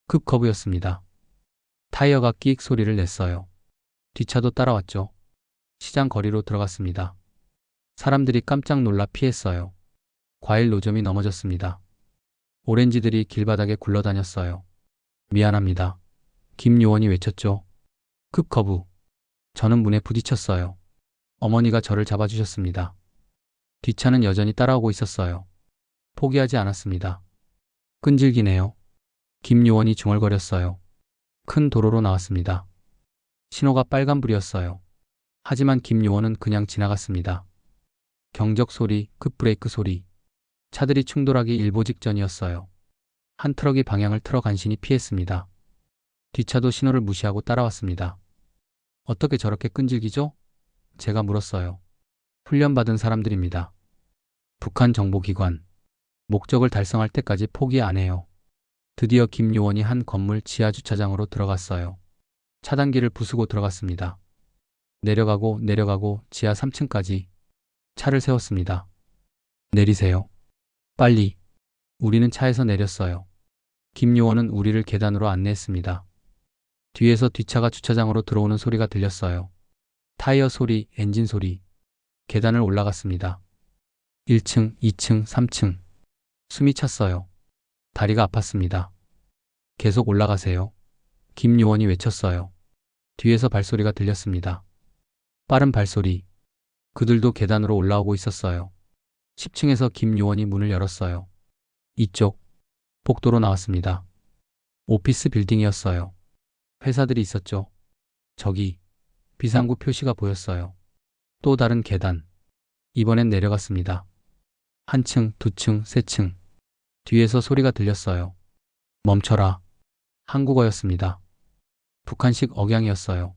급커브였습니다. 타이어가 끼익 소리를 냈어요. 뒷차도 따라왔죠. 시장 거리로 들어갔습니다. 사람들이 깜짝 놀라 피했어요. 과일 노점이 넘어졌습니다. 오렌지들이 길바닥에 굴러다녔어요. 미안합니다. 김 요원이 외쳤죠. 급 거부. 저는 문에 부딪혔어요. 어머니가 저를 잡아주셨습니다. 뒷차는 여전히 따라오고 있었어요. 포기하지 않았습니다. 끈질기네요. 김 요원이 중얼거렸어요. 큰 도로로 나왔습니다. 신호가 빨간불이었어요. 하지만 김 요원은 그냥 지나갔습니다. 경적 소리, 급브레이크 소리. 차들이 충돌하기 일보 직전이었어요. 한 트럭이 방향을 틀어 간신히 피했습니다. 뒷차도 신호를 무시하고 따라왔습니다. 어떻게 저렇게 끈질기죠? 제가 물었어요. 훈련받은 사람들입니다. 북한 정보기관. 목적을 달성할 때까지 포기 안 해요. 드디어 김 요원이 한 건물 지하 주차장으로 들어갔어요. 차단기를 부수고 들어갔습니다. 내려가고 지하 3층까지 차를 세웠습니다. 내리세요. 빨리. 우리는 차에서 내렸어요. 김 요원은 우리를 계단으로 안내했습니다. 뒤에서 뒷차가 주차장으로 들어오는 소리가 들렸어요. 타이어 소리, 엔진 소리. 계단을 올라갔습니다. 1층, 2층, 3층. 숨이 찼어요. 다리가 아팠습니다. 계속 올라가세요. 김 요원이 외쳤어요. 뒤에서 발소리가 들렸습니다. 빠른 발소리. 그들도 계단으로 올라오고 있었어요. 10층에서 김 요원이 문을 열었어요. 이쪽. 복도로 나왔습니다. 오피스 빌딩이었어요. 회사들이 있었죠. 저기 비상구 표시가 보였어요. 또 다른 계단. 이번엔 내려갔습니다. 한 층, 두 층, 세 층. 뒤에서 소리가 들렸어요. 멈춰라. 한국어였습니다. 북한식 억양이었어요.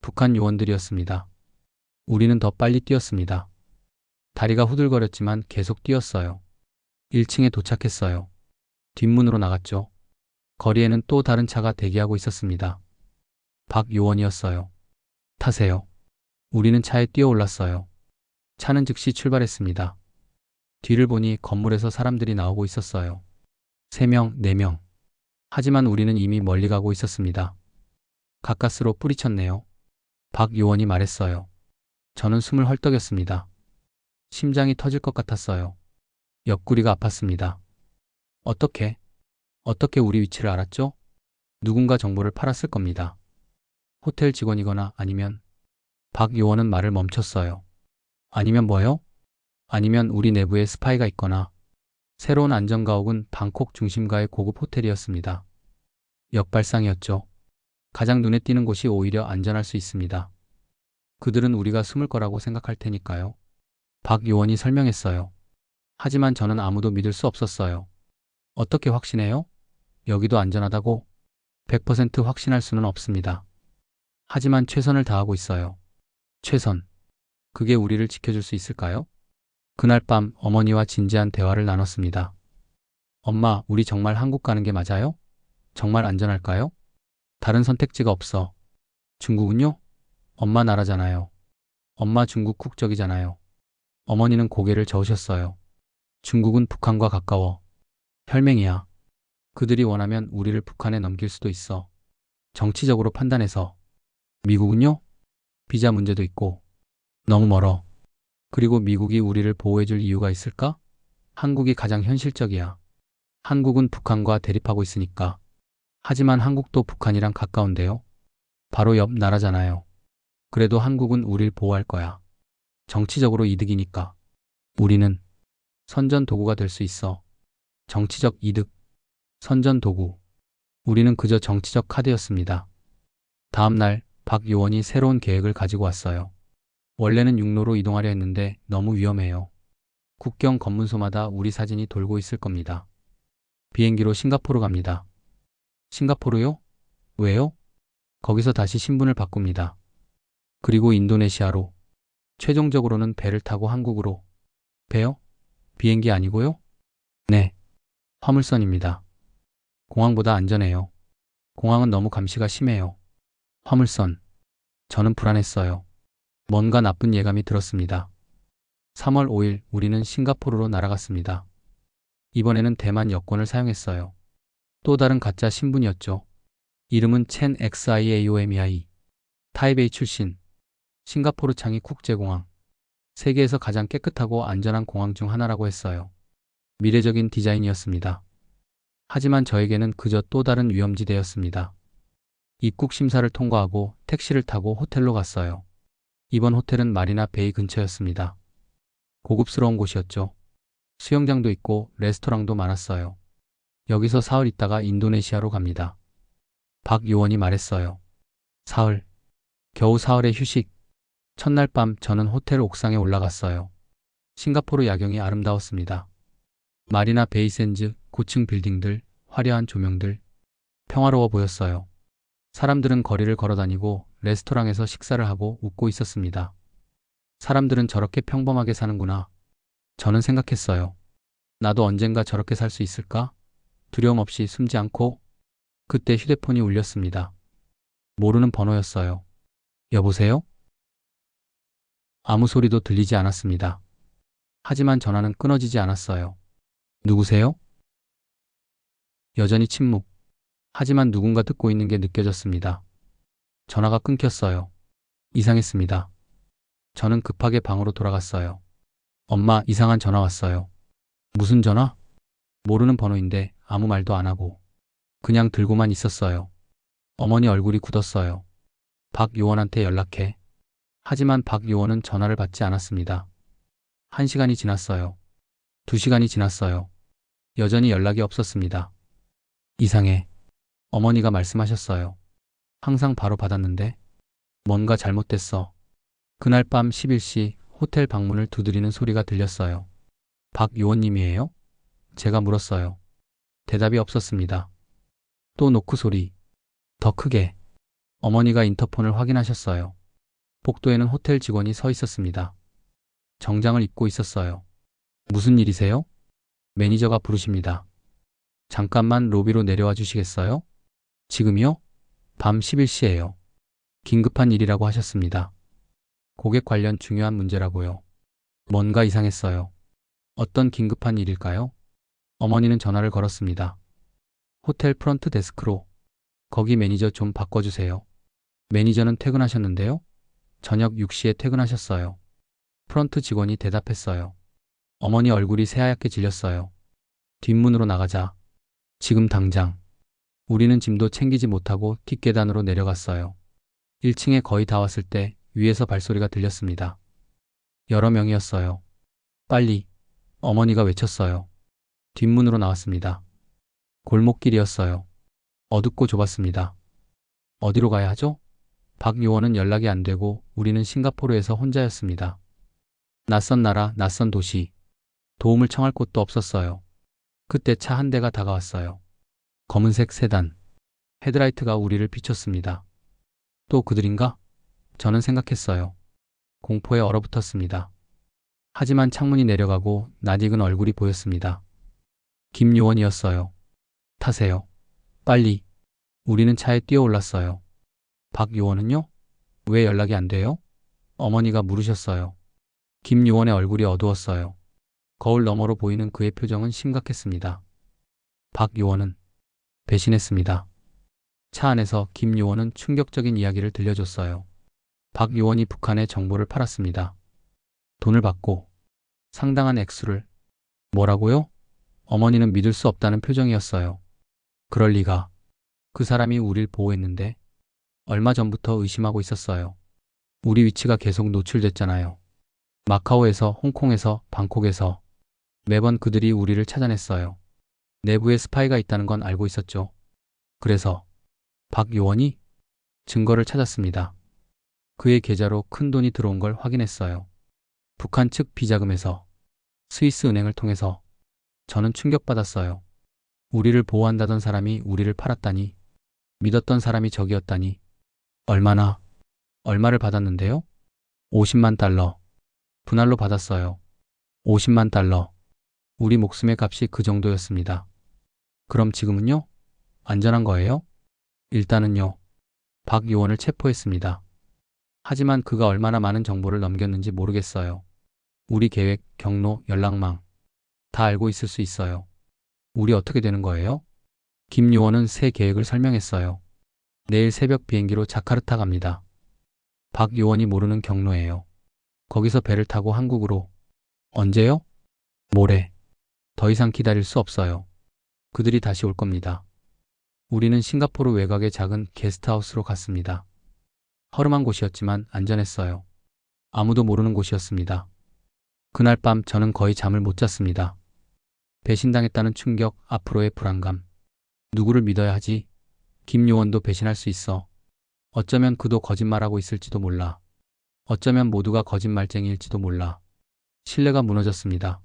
북한 요원들이었습니다. 우리는 더 빨리 뛰었습니다. 다리가 후들거렸지만 계속 뛰었어요. 1층에 도착했어요. 뒷문으로 나갔죠. 거리에는 또 다른 차가 대기하고 있었습니다. 박 요원이었어요. 타세요. 우리는 차에 뛰어올랐어요. 차는 즉시 출발했습니다. 뒤를 보니 건물에서 사람들이 나오고 있었어요. 3명, 4명. 하지만 우리는 이미 멀리 가고 있었습니다. 가까스로 뿌리쳤네요. 박 요원이 말했어요. 저는 숨을 헐떡였습니다. 심장이 터질 것 같았어요. 옆구리가 아팠습니다. 어떻게 우리 위치를 알았죠? 누군가 정보를 팔았을 겁니다. 호텔 직원이거나 아니면 박 요원은 말을 멈췄어요. 아니면 뭐요? 아니면 우리 내부에 스파이가 있거나. 새로운 안전가옥은 방콕 중심가의 고급 호텔이었습니다. 역발상이었죠. 가장 눈에 띄는 곳이 오히려 안전할 수 있습니다. 그들은 우리가 숨을 거라고 생각할 테니까요. 박 요원이 설명했어요. 하지만 저는 아무도 믿을 수 없었어요. 어떻게 확신해요? 여기도 안전하다고? 100% 확신할 수는 없습니다. 하지만 최선을 다하고 있어요. 최선. 그게 우리를 지켜줄 수 있을까요? 그날 밤 어머니와 진지한 대화를 나눴습니다. 엄마, 우리 정말 한국 가는 게 맞아요? 정말 안전할까요? 다른 선택지가 없어. 중국은요? 엄마 나라잖아요. 엄마 중국 국적이잖아요. 어머니는 고개를 저으셨어요. 중국은 북한과 가까워. 혈맹이야. 그들이 원하면 우리를 북한에 넘길 수도 있어. 정치적으로 판단해서. 미국은요? 비자 문제도 있고. 너무 멀어. 그리고 미국이 우리를 보호해줄 이유가 있을까? 한국이 가장 현실적이야. 한국은 북한과 대립하고 있으니까. 하지만 한국도 북한이랑 가까운데요. 바로 옆 나라잖아요. 그래도 한국은 우릴 보호할 거야. 정치적으로 이득이니까. 우리는 선전 도구가 될 수 있어. 정치적 이득. 선전 도구. 우리는 그저 정치적 카드였습니다. 다음 날 박 요원이 새로운 계획을 가지고 왔어요. 원래는 육로로 이동하려 했는데 너무 위험해요. 국경 검문소마다 우리 사진이 돌고 있을 겁니다. 비행기로 싱가포르 갑니다. 싱가포르요? 왜요? 거기서 다시 신분을 바꿉니다. 그리고 인도네시아로. 최종적으로는 배를 타고 한국으로. 배요? 비행기 아니고요? 네. 화물선입니다. 공항보다 안전해요. 공항은 너무 감시가 심해요. 화물선. 저는 불안했어요. 뭔가 나쁜 예감이 들었습니다. 3월 5일 우리는 싱가포르로 날아갔습니다. 이번에는 대만 여권을 사용했어요. 또 다른 가짜 신분이었죠. 이름은 첸 XIAOMEI. 타이베이 출신. 싱가포르 창이 국제공항. 세계에서 가장 깨끗하고 안전한 공항 중 하나라고 했어요. 미래적인 디자인이었습니다. 하지만 저에게는 그저 또 다른 위험지대였습니다. 입국 심사를 통과하고 택시를 타고 호텔로 갔어요. 이번 호텔은 마리나 베이 근처였습니다. 고급스러운 곳이었죠. 수영장도 있고 레스토랑도 많았어요. 여기서 사흘 있다가 인도네시아로 갑니다. 박 요원이 말했어요. 사흘. 겨우 사흘의 휴식. 첫날 밤 저는 호텔 옥상에 올라갔어요. 싱가포르 야경이 아름다웠습니다. 마리나 베이 샌즈, 고층 빌딩들, 화려한 조명들. 평화로워 보였어요. 사람들은 거리를 걸어다니고 레스토랑에서 식사를 하고 웃고 있었습니다. 사람들은 저렇게 평범하게 사는구나. 저는 생각했어요. 나도 언젠가 저렇게 살 수 있을까? 두려움 없이 숨지 않고. 그때 휴대폰이 울렸습니다. 모르는 번호였어요. 여보세요? 아무 소리도 들리지 않았습니다. 하지만 전화는 끊어지지 않았어요. 누구세요? 여전히 침묵. 하지만 누군가 듣고 있는 게 느껴졌습니다. 전화가 끊겼어요. 이상했습니다. 저는 급하게 방으로 돌아갔어요. 엄마, 이상한 전화 왔어요. 무슨 전화? 모르는 번호인데 아무 말도 안 하고 그냥 들고만 있었어요. 어머니 얼굴이 굳었어요. 박 요원한테 연락해. 하지만 박 요원은 전화를 받지 않았습니다. 1시간이 지났어요. 2시간이 지났어요. 여전히 연락이 없었습니다. 이상해. 어머니가 말씀하셨어요. 항상 바로 받았는데 뭔가 잘못됐어. 그날 밤 11시 호텔 방문을 두드리는 소리가 들렸어요. 박 요원님이에요? 제가 물었어요. 대답이 없었습니다. 또 노크 소리. 더 크게. 어머니가 인터폰을 확인하셨어요. 복도에는 호텔 직원이 서 있었습니다. 정장을 입고 있었어요. 무슨 일이세요? 매니저가 부르십니다. 잠깐만 로비로 내려와 주시겠어요? 지금이요? 밤 11시예요. 긴급한 일이라고 하셨습니다. 고객 관련 중요한 문제라고요. 뭔가 이상했어요. 어떤 긴급한 일일까요? 어머니는 전화를 걸었습니다. 호텔 프런트 데스크로. 거기 매니저 좀 바꿔주세요. 매니저는 퇴근하셨는데요? 저녁 6시에 퇴근하셨어요. 프런트 직원이 대답했어요. 어머니 얼굴이 새하얗게 질렸어요. 뒷문으로 나가자. 지금 당장. 우리는 짐도 챙기지 못하고 뒷계단으로 내려갔어요. 1층에 거의 다 왔을 때 위에서 발소리가 들렸습니다. 여러 명이었어요. 빨리. 어머니가 외쳤어요. 뒷문으로 나왔습니다. 골목길이었어요. 어둡고 좁았습니다. 어디로 가야 하죠? 박 요원은 연락이 안 되고 우리는 싱가포르에서 혼자였습니다. 낯선 나라, 낯선 도시. 도움을 청할 곳도 없었어요. 그때 차 한 대가 다가왔어요. 검은색 세단. 헤드라이트가 우리를 비췄습니다. 또 그들인가? 저는 생각했어요. 공포에 얼어붙었습니다. 하지만 창문이 내려가고 낯익은 얼굴이 보였습니다. 김 요원이었어요. 타세요. 빨리. 우리는 차에 뛰어올랐어요. 박 요원은요? 왜 연락이 안 돼요? 어머니가 물으셨어요. 김 요원의 얼굴이 어두웠어요. 거울 너머로 보이는 그의 표정은 심각했습니다. 박 요원은 배신했습니다. 차 안에서 김 요원은 충격적인 이야기를 들려줬어요. 박 요원이 북한에 정보를 팔았습니다. 돈을 받고 상당한 액수를. 뭐라고요? 어머니는 믿을 수 없다는 표정이었어요. 그럴 리가. 그 사람이 우릴 보호했는데 얼마 전부터 의심하고 있었어요. 우리 위치가 계속 노출됐잖아요. 마카오에서, 홍콩에서, 방콕에서 매번 그들이 우리를 찾아냈어요. 내부에 스파이가 있다는 건 알고 있었죠. 그래서 박 요원이 증거를 찾았습니다. 그의 계좌로 큰 돈이 들어온 걸 확인했어요. 북한 측 비자금에서, 스위스 은행을 통해서. 저는 충격받았어요. 우리를 보호한다던 사람이 우리를 팔았다니. 믿었던 사람이 적이었다니. 얼마를 받았는데요? 50만 달러. 분할로 받았어요. 50만 달러. 우리 목숨의 값이 그 정도였습니다. 그럼 지금은요? 안전한 거예요? 일단은요. 박 요원을 체포했습니다. 하지만 그가 얼마나 많은 정보를 넘겼는지 모르겠어요. 우리 계획, 경로, 연락망 다 알고 있을 수 있어요. 우리 어떻게 되는 거예요? 김 요원은 새 계획을 설명했어요. 내일 새벽 비행기로 자카르타 갑니다. 박 요원이 모르는 경로예요. 거기서 배를 타고 한국으로. 언제요? 모레. 더 이상 기다릴 수 없어요. 그들이 다시 올 겁니다. 우리는 싱가포르 외곽의 작은 게스트하우스로 갔습니다. 허름한 곳이었지만 안전했어요. 아무도 모르는 곳이었습니다. 그날 밤 저는 거의 잠을 못 잤습니다. 배신당했다는 충격, 앞으로의 불안감. 누구를 믿어야 하지? 김요원도 배신할 수 있어. 어쩌면 그도 거짓말하고 있을지도 몰라. 어쩌면 모두가 거짓말쟁이일지도 몰라. 신뢰가 무너졌습니다.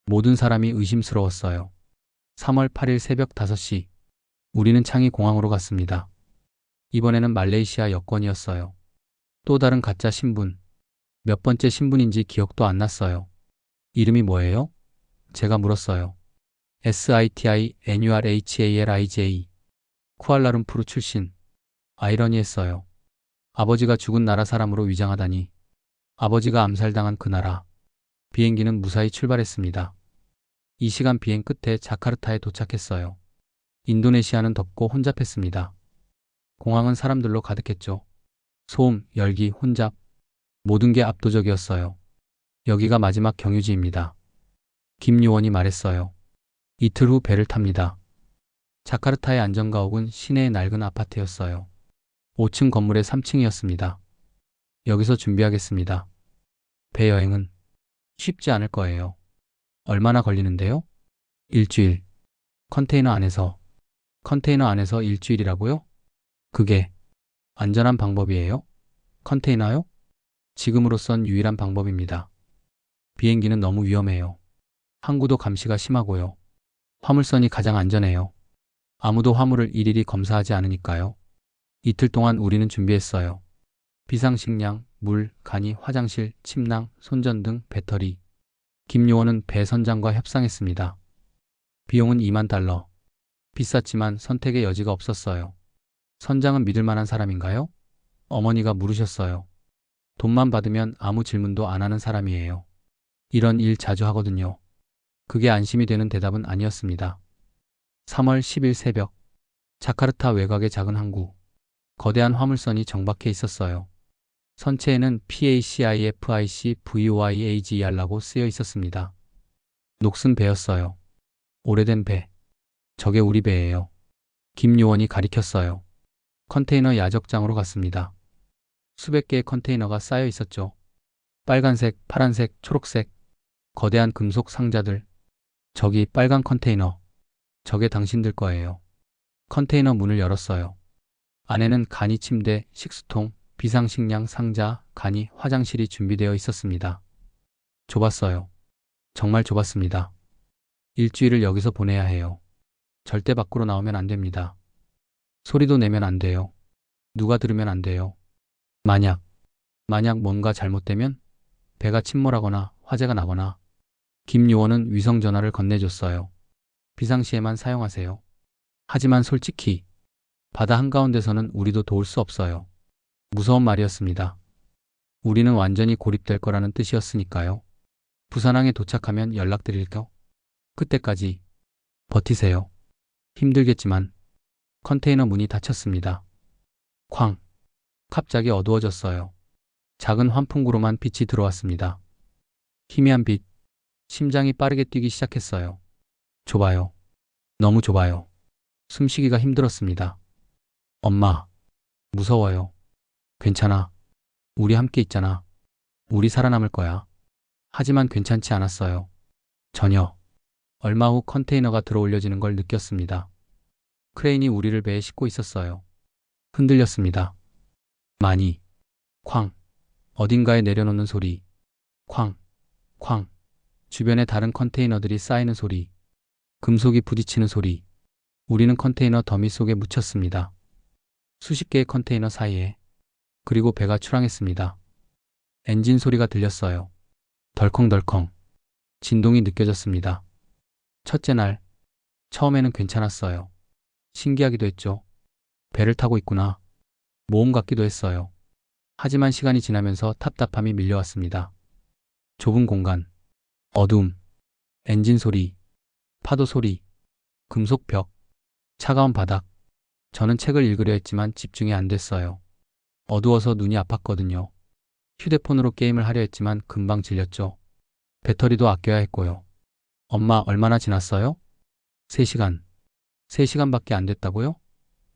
모든 사람이 의심스러웠어요. 3월 8일 새벽 5시. 우리는 창이 공항으로 갔습니다. 이번에는 말레이시아 여권이었어요. 또 다른 가짜 신분. 몇 번째 신분인지 기억도 안 났어요. 이름이 뭐예요? 제가 물었어요. SITI NURHALIJ. 쿠알라룸푸르 출신. 아이러니했어요. 아버지가 죽은 나라 사람으로 위장하다니. 아버지가 암살당한 그 나라. 비행기는 무사히 출발했습니다. 이 시간 비행 끝에 자카르타에 도착했어요. 인도네시아는 덥고 혼잡했습니다. 공항은 사람들로 가득했죠. 소음, 열기, 혼잡. 모든 게 압도적이었어요. 여기가 마지막 경유지입니다. 김요원이 말했어요. 이틀 후 배를 탑니다. 자카르타의 안전가옥은 시내의 낡은 아파트였어요. 5층 건물의 3층이었습니다. 여기서 준비하겠습니다. 배 여행은 쉽지 않을 거예요. 얼마나 걸리는데요? 일주일. 컨테이너 안에서 일주일이라고요? 그게 안전한 방법이에요? 컨테이너요? 지금으로선 유일한 방법입니다. 비행기는 너무 위험해요. 항구도 감시가 심하고요. 화물선이 가장 안전해요. 아무도 화물을 일일이 검사하지 않으니까요. 이틀 동안 우리는 준비했어요. 비상식량, 물, 간이, 화장실, 침낭, 손전 등 배터리. 김요원은 배 선장과 협상했습니다. 비용은 $20,000. 비쌌지만 선택의 여지가 없었어요. 선장은 믿을 만한 사람인가요? 어머니가 물으셨어요. 돈만 받으면 아무 질문도 안 하는 사람이에요. 이런 일 자주 하거든요. 그게 안심이 되는 대답은 아니었습니다. 3월 10일 새벽. 자카르타 외곽의 작은 항구. 거대한 화물선이 정박해 있었어요. 선체에는 PACIFIC VOYAGR라고 쓰여 있었습니다. 녹슨 배였어요. 오래된 배. 저게 우리 배예요. 김요원이 가리켰어요. 컨테이너 야적장으로 갔습니다. 수백 개의 컨테이너가 쌓여 있었죠. 빨간색, 파란색, 초록색. 거대한 금속 상자들. 저기 빨간 컨테이너. 저게 당신들 거예요. 컨테이너 문을 열었어요. 안에는 간이 침대, 식수통, 비상식량 상자, 간이 화장실이 준비되어 있었습니다. 좁았어요. 정말 좁았습니다. 일주일을 여기서 보내야 해요. 절대 밖으로 나오면 안 됩니다. 소리도 내면 안 돼요. 누가 들으면 안 돼요. 만약 뭔가 잘못되면 배가 침몰하거나 화재가 나거나. 김요원은 위성전화를 건네줬어요. 비상시에만 사용하세요. 하지만 솔직히 바다 한가운데서는 우리도 도울 수 없어요. 무서운 말이었습니다. 우리는 완전히 고립될 거라는 뜻이었으니까요. 부산항에 도착하면 연락드릴게요. 그때까지 버티세요. 힘들겠지만. 컨테이너 문이 닫혔습니다. 쾅. 갑자기 어두워졌어요. 작은 환풍구로만 빛이 들어왔습니다. 희미한 빛. 심장이 빠르게 뛰기 시작했어요. 좁아요. 너무 좁아요. 숨쉬기가 힘들었습니다. 엄마. 무서워요. 괜찮아. 우리 함께 있잖아. 우리 살아남을 거야. 하지만 괜찮지 않았어요. 전혀. 얼마 후 컨테이너가 들어올려지는 걸 느꼈습니다. 크레인이 우리를 배에 싣고 있었어요. 흔들렸습니다. 많이. 쾅. 어딘가에 내려놓는 소리. 쾅. 쾅. 주변에 다른 컨테이너들이 쌓이는 소리. 금속이 부딪히는 소리. 우리는 컨테이너 더미 속에 묻혔습니다. 수십 개의 컨테이너 사이에. 그리고 배가 출항했습니다. 엔진 소리가 들렸어요. 덜컹덜컹. 진동이 느껴졌습니다. 첫째 날. 처음에는 괜찮았어요. 신기하기도 했죠. 배를 타고 있구나. 모험 같기도 했어요. 하지만 시간이 지나면서 답답함이 밀려왔습니다. 좁은 공간. 어둠. 엔진 소리. 파도 소리. 금속 벽. 차가운 바닥. 저는 책을 읽으려 했지만 집중이 안 됐어요. 어두워서 눈이 아팠거든요. 휴대폰으로 게임을 하려 했지만 금방 질렸죠. 배터리도 아껴야 했고요. 엄마, 얼마나 지났어요? 3시간. 3시간밖에 안 됐다고요?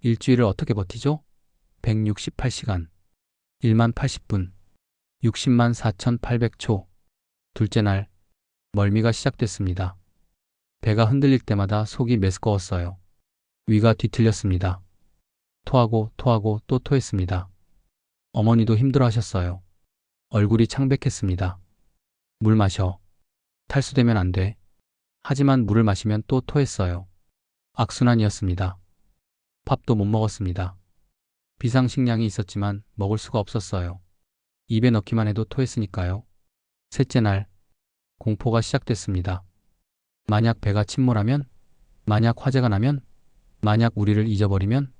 일주일을 어떻게 버티죠? 168시간. 1만 80분. 60만 4,800초. 둘째 날, 멀미가 시작됐습니다. 배가 흔들릴 때마다 속이 메스꺼웠어요. 위가 뒤틀렸습니다. 토하고 토하고 또 토했습니다. 어머니도 힘들어 하셨어요. 얼굴이 창백했습니다. 물 마셔. 탈수되면 안 돼. 하지만 물을 마시면 또 토했어요. 악순환이었습니다. 밥도 못 먹었습니다. 비상식량이 있었지만 먹을 수가 없었어요. 입에 넣기만 해도 토했으니까요. 셋째 날, 공포가 시작됐습니다. 만약 배가 침몰하면? 만약 화재가 나면? 만약 우리를 잊어버리면?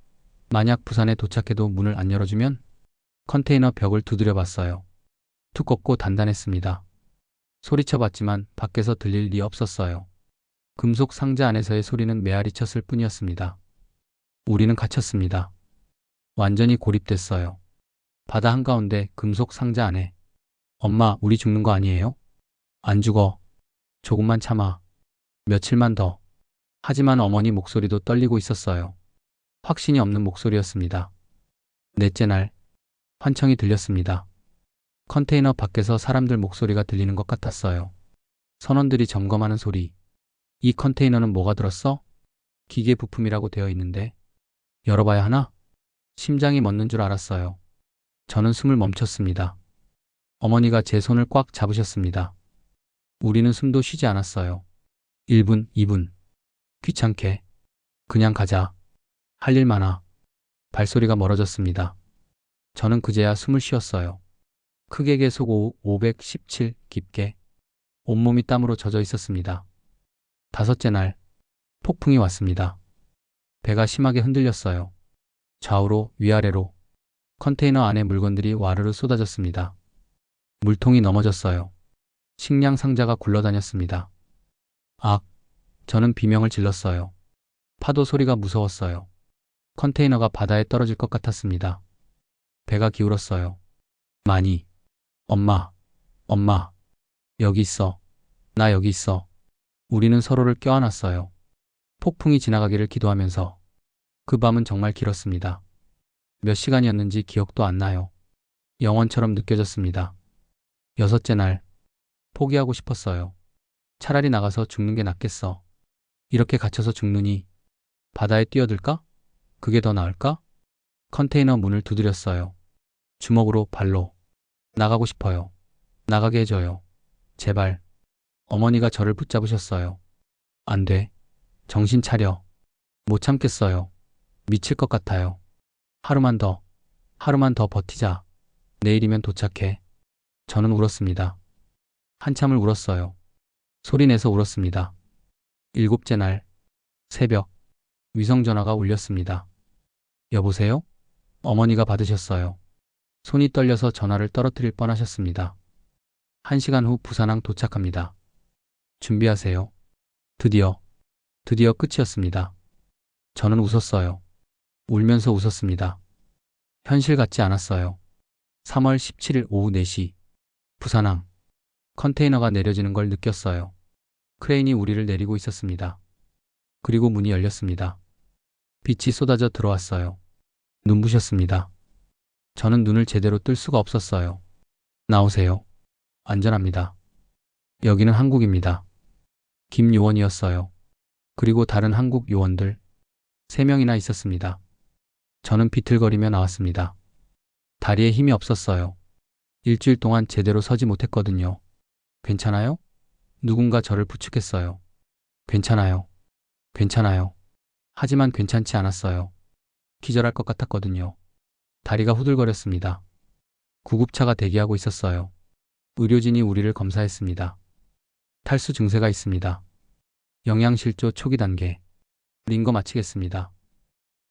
만약 부산에 도착해도 문을 안 열어주면? 컨테이너 벽을 두드려 봤어요. 두껍고 단단했습니다. 소리쳐 봤지만 밖에서 들릴 리 없었어요. 금속 상자 안에서의 소리는 메아리 쳤을 뿐이었습니다. 우리는 갇혔습니다. 완전히 고립됐어요. 바다 한가운데 금속 상자 안에. 엄마, 우리 죽는 거 아니에요? 안 죽어. 조금만 참아. 며칠만 더. 하지만 어머니 목소리도 떨리고 있었어요. 확신이 없는 목소리였습니다. 넷째 날, 환청이 들렸습니다. 컨테이너 밖에서 사람들 목소리가 들리는 것 같았어요. 선원들이 점검하는 소리. 이 컨테이너는 뭐가 들었어? 기계 부품이라고 되어 있는데. 열어봐야 하나? 심장이 멎는 줄 알았어요. 저는 숨을 멈췄습니다. 어머니가 제 손을 꽉 잡으셨습니다. 우리는 숨도 쉬지 않았어요. 1분, 2분. 귀찮게. 그냥 가자. 할 일 많아. 발소리가 멀어졌습니다. 저는 그제야 숨을 쉬었어요. 크게 계속 517 깊게. 온몸이 땀으로 젖어 있었습니다. 다섯째 날, 폭풍이 왔습니다. 배가 심하게 흔들렸어요. 좌우로, 위아래로. 컨테이너 안에 물건들이 와르르 쏟아졌습니다. 물통이 넘어졌어요. 식량 상자가 굴러다녔습니다. 악! 저는 비명을 질렀어요. 파도 소리가 무서웠어요. 컨테이너가 바다에 떨어질 것 같았습니다. 배가 기울었어요. 많이. 엄마, 엄마, 여기 있어. 나 여기 있어. 우리는 서로를 껴안았어요. 폭풍이 지나가기를 기도하면서. 그 밤은 정말 길었습니다. 몇 시간이었는지 기억도 안 나요. 영원처럼 느껴졌습니다. 여섯째 날, 포기하고 싶었어요. 차라리 나가서 죽는 게 낫겠어. 이렇게 갇혀서 죽느니 바다에 뛰어들까? 그게 더 나을까? 컨테이너 문을 두드렸어요. 주먹으로, 발로. 나가고 싶어요. 나가게 해줘요. 제발. 어머니가 저를 붙잡으셨어요. 안 돼. 정신 차려. 못 참겠어요. 미칠 것 같아요. 하루만 더 버티자. 내일이면 도착해. 저는 울었습니다. 한참을 울었어요. 소리내서 울었습니다. 7째 날, 새벽, 위성전화가 울렸습니다. 여보세요? 어머니가 받으셨어요. 손이 떨려서 전화를 떨어뜨릴 뻔하셨습니다. 1시간 후 부산항 도착합니다. 준비하세요. 드디어 끝이었습니다. 저는 웃었어요. 울면서 웃었습니다. 현실 같지 않았어요. 3월 17일 오후 4시, 부산항. 컨테이너가 내려지는 걸 느꼈어요. 크레인이 우리를 내리고 있었습니다. 그리고 문이 열렸습니다. 빛이 쏟아져 들어왔어요. 눈부셨습니다. 저는 눈을 제대로 뜰 수가 없었어요. 나오세요. 안전합니다. 여기는 한국입니다. 김 요원이었어요. 그리고 다른 한국 요원들 3명이나 있었습니다. 저는 비틀거리며 나왔습니다. 다리에 힘이 없었어요. 일주일 동안 제대로 서지 못했거든요. 괜찮아요? 누군가 저를 부축했어요. 괜찮아요. 괜찮아요. 하지만 괜찮지 않았어요. 기절할 것 같았거든요. 다리가 후들거렸습니다. 구급차가 대기하고 있었어요. 의료진이 우리를 검사했습니다. 탈수 증세가 있습니다. 영양실조 초기 단계. 링거 마치겠습니다.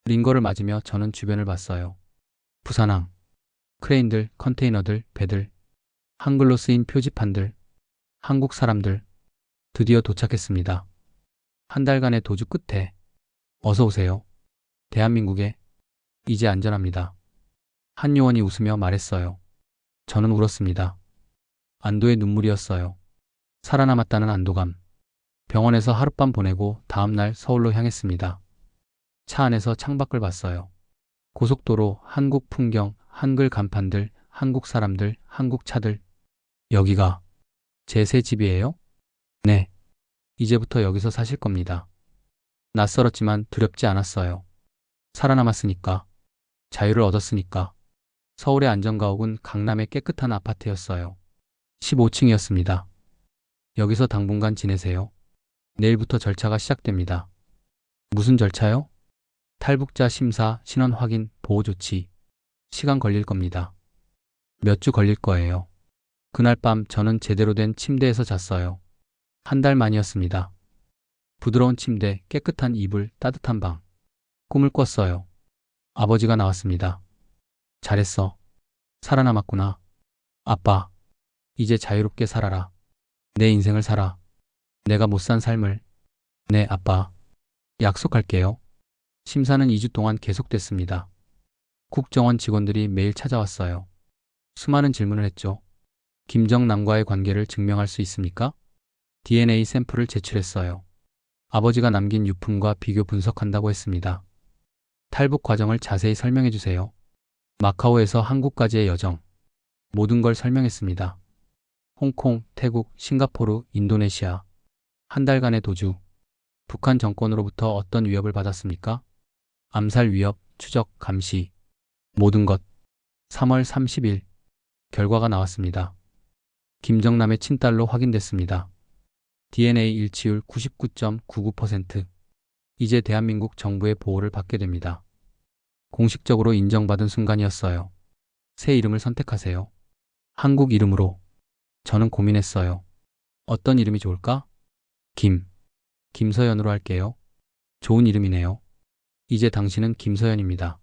링거를 맞으며 저는 주변을 봤어요. 부산항. 크레인들, 컨테이너들, 배들. 한글로 쓰인 표지판들. 한국 사람들. 드디어 도착했습니다. 한 달간의 도주 끝에. 어서 오세요. 대한민국에 이제 안전합니다. 한 요원이 웃으며 말했어요. 저는 울었습니다. 안도의 눈물이었어요. 살아남았다는 안도감. 병원에서 하룻밤 보내고 다음날 서울로 향했습니다. 차 안에서 창밖을 봤어요. 고속도로, 한국 풍경, 한글 간판들, 한국 사람들, 한국 차들. 여기가 제 새 집이에요? 네. 이제부터 여기서 사실 겁니다. 낯설었지만 두렵지 않았어요. 살아남았으니까. 자유를 얻었으니까. 서울의 안전가옥은 강남의 깨끗한 아파트였어요. 15층이었습니다. 여기서 당분간 지내세요. 내일부터 절차가 시작됩니다. 무슨 절차요? 탈북자 심사, 신원 확인, 보호 조치. 시간 걸릴 겁니다. 몇 주 걸릴 거예요. 그날 밤 저는 제대로 된 침대에서 잤어요. 한 달 만이었습니다. 부드러운 침대, 깨끗한 이불, 따뜻한 방. 꿈을 꿨어요. 아버지가 나왔습니다. 잘했어. 살아남았구나. 아빠, 이제 자유롭게 살아라. 내 인생을 살아. 내가 못 산 삶을. 네, 아빠. 약속할게요. 심사는 2주 동안 계속됐습니다. 국정원 직원들이 매일 찾아왔어요. 수많은 질문을 했죠. 김정남과의 관계를 증명할 수 있습니까? DNA 샘플을 제출했어요. 아버지가 남긴 유품과 비교 분석한다고 했습니다. 탈북 과정을 자세히 설명해 주세요. 마카오에서 한국까지의 여정. 모든 걸 설명했습니다. 홍콩, 태국, 싱가포르, 인도네시아. 한 달간의 도주. 북한 정권으로부터 어떤 위협을 받았습니까? 암살 위협, 추적, 감시. 모든 것. 3월 30일. 결과가 나왔습니다. 김정남의 친딸로 확인됐습니다. DNA 일치율 99.99%. 이제 대한민국 정부의 보호를 받게 됩니다. 공식적으로 인정받은 순간이었어요. 새 이름을 선택하세요. 한국 이름으로. 저는 고민했어요. 어떤 이름이 좋을까? 김서연으로 할게요. 좋은 이름이네요. 이제 당신은 김서연입니다.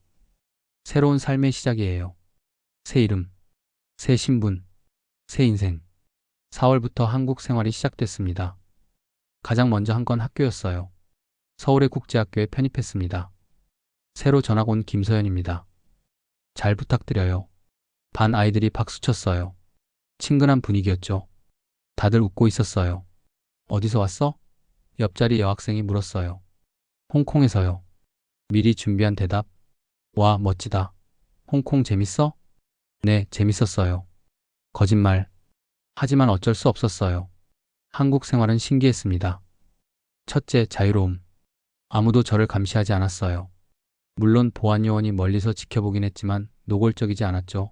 새로운 삶의 시작이에요. 새 이름, 새 신분, 새 인생. 4월부터 한국 생활이 시작됐습니다. 가장 먼저 한 건 학교였어요. 서울의 국제학교에 편입했습니다. 새로 전학 온 김서연입니다. 잘 부탁드려요. 반 아이들이 박수쳤어요. 친근한 분위기였죠. 다들 웃고 있었어요. 어디서 왔어? 옆자리 여학생이 물었어요. 홍콩에서요. 미리 준비한 대답. 와, 멋지다. 홍콩 재밌어? 네, 재밌었어요. 거짓말. 하지만 어쩔 수 없었어요. 한국 생활은 신기했습니다. 첫째, 자유로움. 아무도 저를 감시하지 않았어요. 물론 보안 요원이 멀리서 지켜보긴 했지만 노골적이지 않았죠.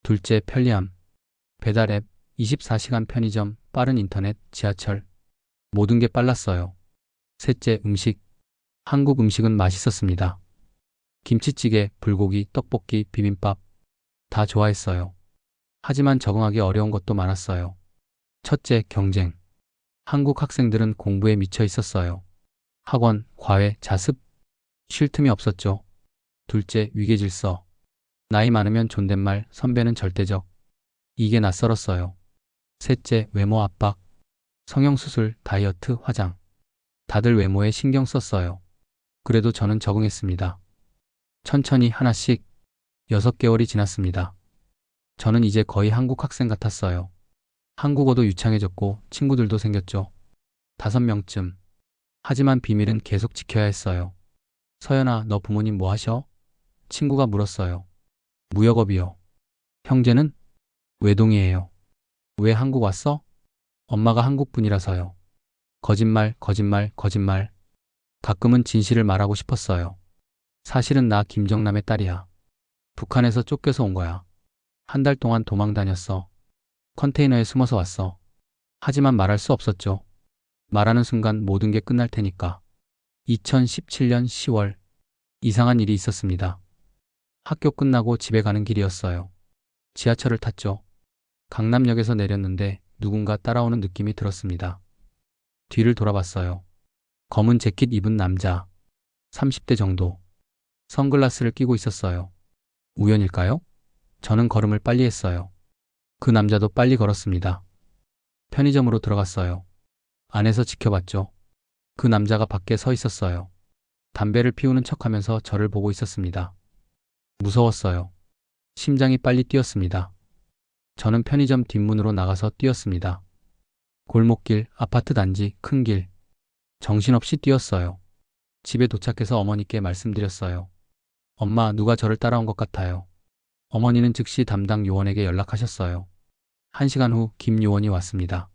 둘째, 편리함. 배달 앱, 24시간 편의점, 빠른 인터넷, 지하철. 모든 게 빨랐어요. 셋째, 음식. 한국 음식은 맛있었습니다. 김치찌개, 불고기, 떡볶이, 비빔밥. 다 좋아했어요. 하지만 적응하기 어려운 것도 많았어요. 첫째, 경쟁. 한국 학생들은 공부에 미쳐 있었어요. 학원, 과외, 자습. 쉴 틈이 없었죠. 둘째, 위계질서. 나이 많으면 존댓말, 선배는 절대적. 이게 낯설었어요. 셋째, 외모 압박. 성형수술, 다이어트, 화장. 다들 외모에 신경 썼어요. 그래도 저는 적응했습니다. 천천히 하나씩. 6개월이 지났습니다. 저는 이제 거의 한국 학생 같았어요. 한국어도 유창해졌고 친구들도 생겼죠. 5명쯤. 하지만 비밀은 계속 지켜야 했어요. 서연아, 너 부모님 뭐 하셔? 친구가 물었어요. 무역업이요. 형제는? 외동이에요. 왜 한국 왔어? 엄마가 한국 분이라서요. 거짓말, 거짓말, 거짓말. 가끔은 진실을 말하고 싶었어요. 사실은 나 김정남의 딸이야. 북한에서 쫓겨서 온 거야. 한 달 동안 도망 다녔어. 컨테이너에 숨어서 왔어. 하지만 말할 수 없었죠. 말하는 순간 모든 게 끝날 테니까. 2017년 10월. 이상한 일이 있었습니다. 학교 끝나고 집에 가는 길이었어요. 지하철을 탔죠. 강남역에서 내렸는데 누군가 따라오는 느낌이 들었습니다. 뒤를 돌아봤어요. 검은 재킷 입은 남자. 30대 정도. 선글라스를 끼고 있었어요. 우연일까요? 저는 걸음을 빨리 했어요. 그 남자도 빨리 걸었습니다. 편의점으로 들어갔어요. 안에서 지켜봤죠. 그 남자가 밖에 서 있었어요. 담배를 피우는 척하면서 저를 보고 있었습니다. 무서웠어요. 심장이 빨리 뛰었습니다. 저는 편의점 뒷문으로 나가서 뛰었습니다. 골목길, 아파트 단지, 큰 길. 정신없이 뛰었어요. 집에 도착해서 어머니께 말씀드렸어요. 엄마, 누가 저를 따라온 것 같아요. 어머니는 즉시 담당 요원에게 연락하셨어요. 1시간 후 김 요원이 왔습니다.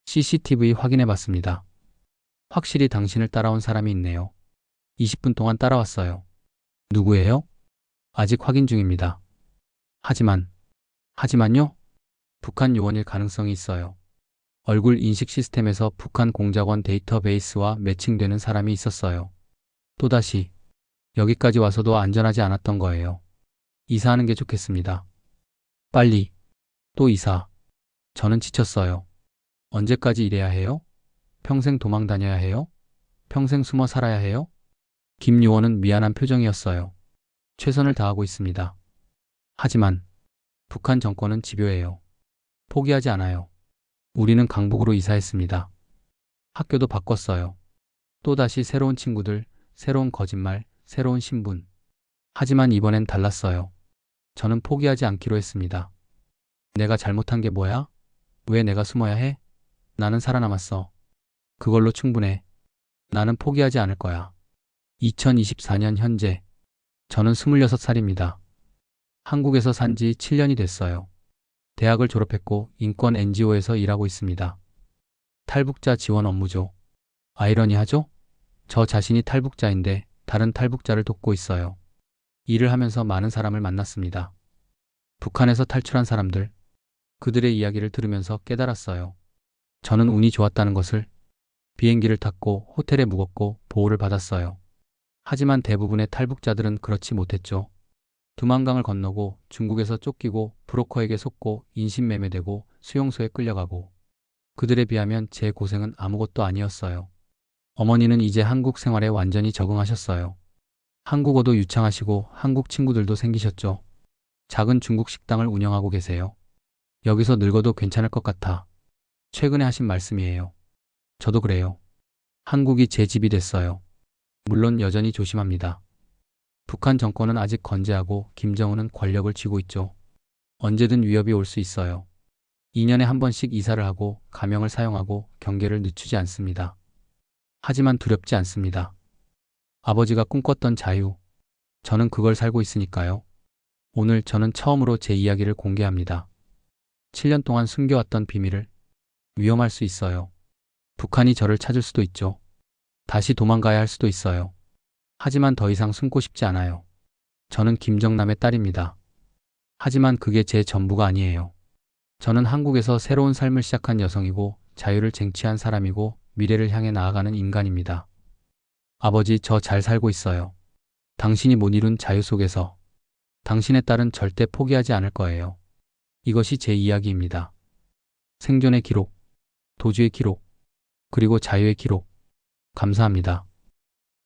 CCTV 확인해 봤습니다. 확실히 당신을 따라온 사람이 있네요. 20분 동안 따라왔어요. 누구예요? 아직 확인 중입니다. 하지만요? 북한 요원일 가능성이 있어요. 얼굴 인식 시스템에서 북한 공작원 데이터베이스와 매칭되는 사람이 있었어요. 또다시 여기까지 와서도 안전하지 않았던 거예요. 이사하는 게 좋겠습니다. 빨리. 또 이사. 저는 지쳤어요. 언제까지 이래야 해요? 평생 도망 다녀야 해요? 평생 숨어 살아야 해요? 김 요원은 미안한 표정이었어요. 최선을 다하고 있습니다. 하지만 북한 정권은 집요해요. 포기하지 않아요. 우리는 강북으로 이사했습니다. 학교도 바꿨어요. 또다시 새로운 친구들, 새로운 거짓말, 새로운 신분. 하지만 이번엔 달랐어요. 저는 포기하지 않기로 했습니다. 내가 잘못한 게 뭐야? 왜 내가 숨어야 해? 나는 살아남았어. 그걸로 충분해. 나는 포기하지 않을 거야. 2024년 현재. 저는 26살입니다. 한국에서 산 지 7년이 됐어요. 대학을 졸업했고 인권 NGO에서 일하고 있습니다. 탈북자 지원 업무죠. 아이러니하죠? 저 자신이 탈북자인데 다른 탈북자를 돕고 있어요. 일을 하면서 많은 사람을 만났습니다. 북한에서 탈출한 사람들, 그들의 이야기를 들으면서 깨달았어요. 저는 운이 좋았다는 것을. 비행기를 탔고 호텔에 묵었고 보호를 받았어요. 하지만 대부분의 탈북자들은 그렇지 못했죠. 두만강을 건너고 중국에서 쫓기고 브로커에게 속고 인신매매되고 수용소에 끌려가고. 그들에 비하면 제 고생은 아무것도 아니었어요. 어머니는 이제 한국 생활에 완전히 적응하셨어요. 한국어도 유창하시고 한국 친구들도 생기셨죠. 작은 중국 식당을 운영하고 계세요. 여기서 늙어도 괜찮을 것 같아. 최근에 하신 말씀이에요. 저도 그래요. 한국이 제 집이 됐어요. 물론 여전히 조심합니다. 북한 정권은 아직 건재하고 김정은은 권력을 쥐고 있죠. 언제든 위협이 올 수 있어요. 2년에 한 번씩 이사를 하고 가명을 사용하고 경계를 늦추지 않습니다. 하지만 두렵지 않습니다. 아버지가 꿈꿨던 자유. 저는 그걸 살고 있으니까요. 오늘 저는 처음으로 제 이야기를 공개합니다. 7년 동안 숨겨왔던 비밀을. 위험할 수 있어요. 북한이 저를 찾을 수도 있죠. 다시 도망가야 할 수도 있어요. 하지만 더 이상 숨고 싶지 않아요. 저는 김정남의 딸입니다. 하지만 그게 제 전부가 아니에요. 저는 한국에서 새로운 삶을 시작한 여성이고 자유를 쟁취한 사람이고 미래를 향해 나아가는 인간입니다. 아버지, 저 잘 살고 있어요. 당신이 못 이룬 자유 속에서. 당신의 딸은 절대 포기하지 않을 거예요. 이것이 제 이야기입니다. 생존의 기록, 도주의 기록, 그리고 자유의 기록. 감사합니다.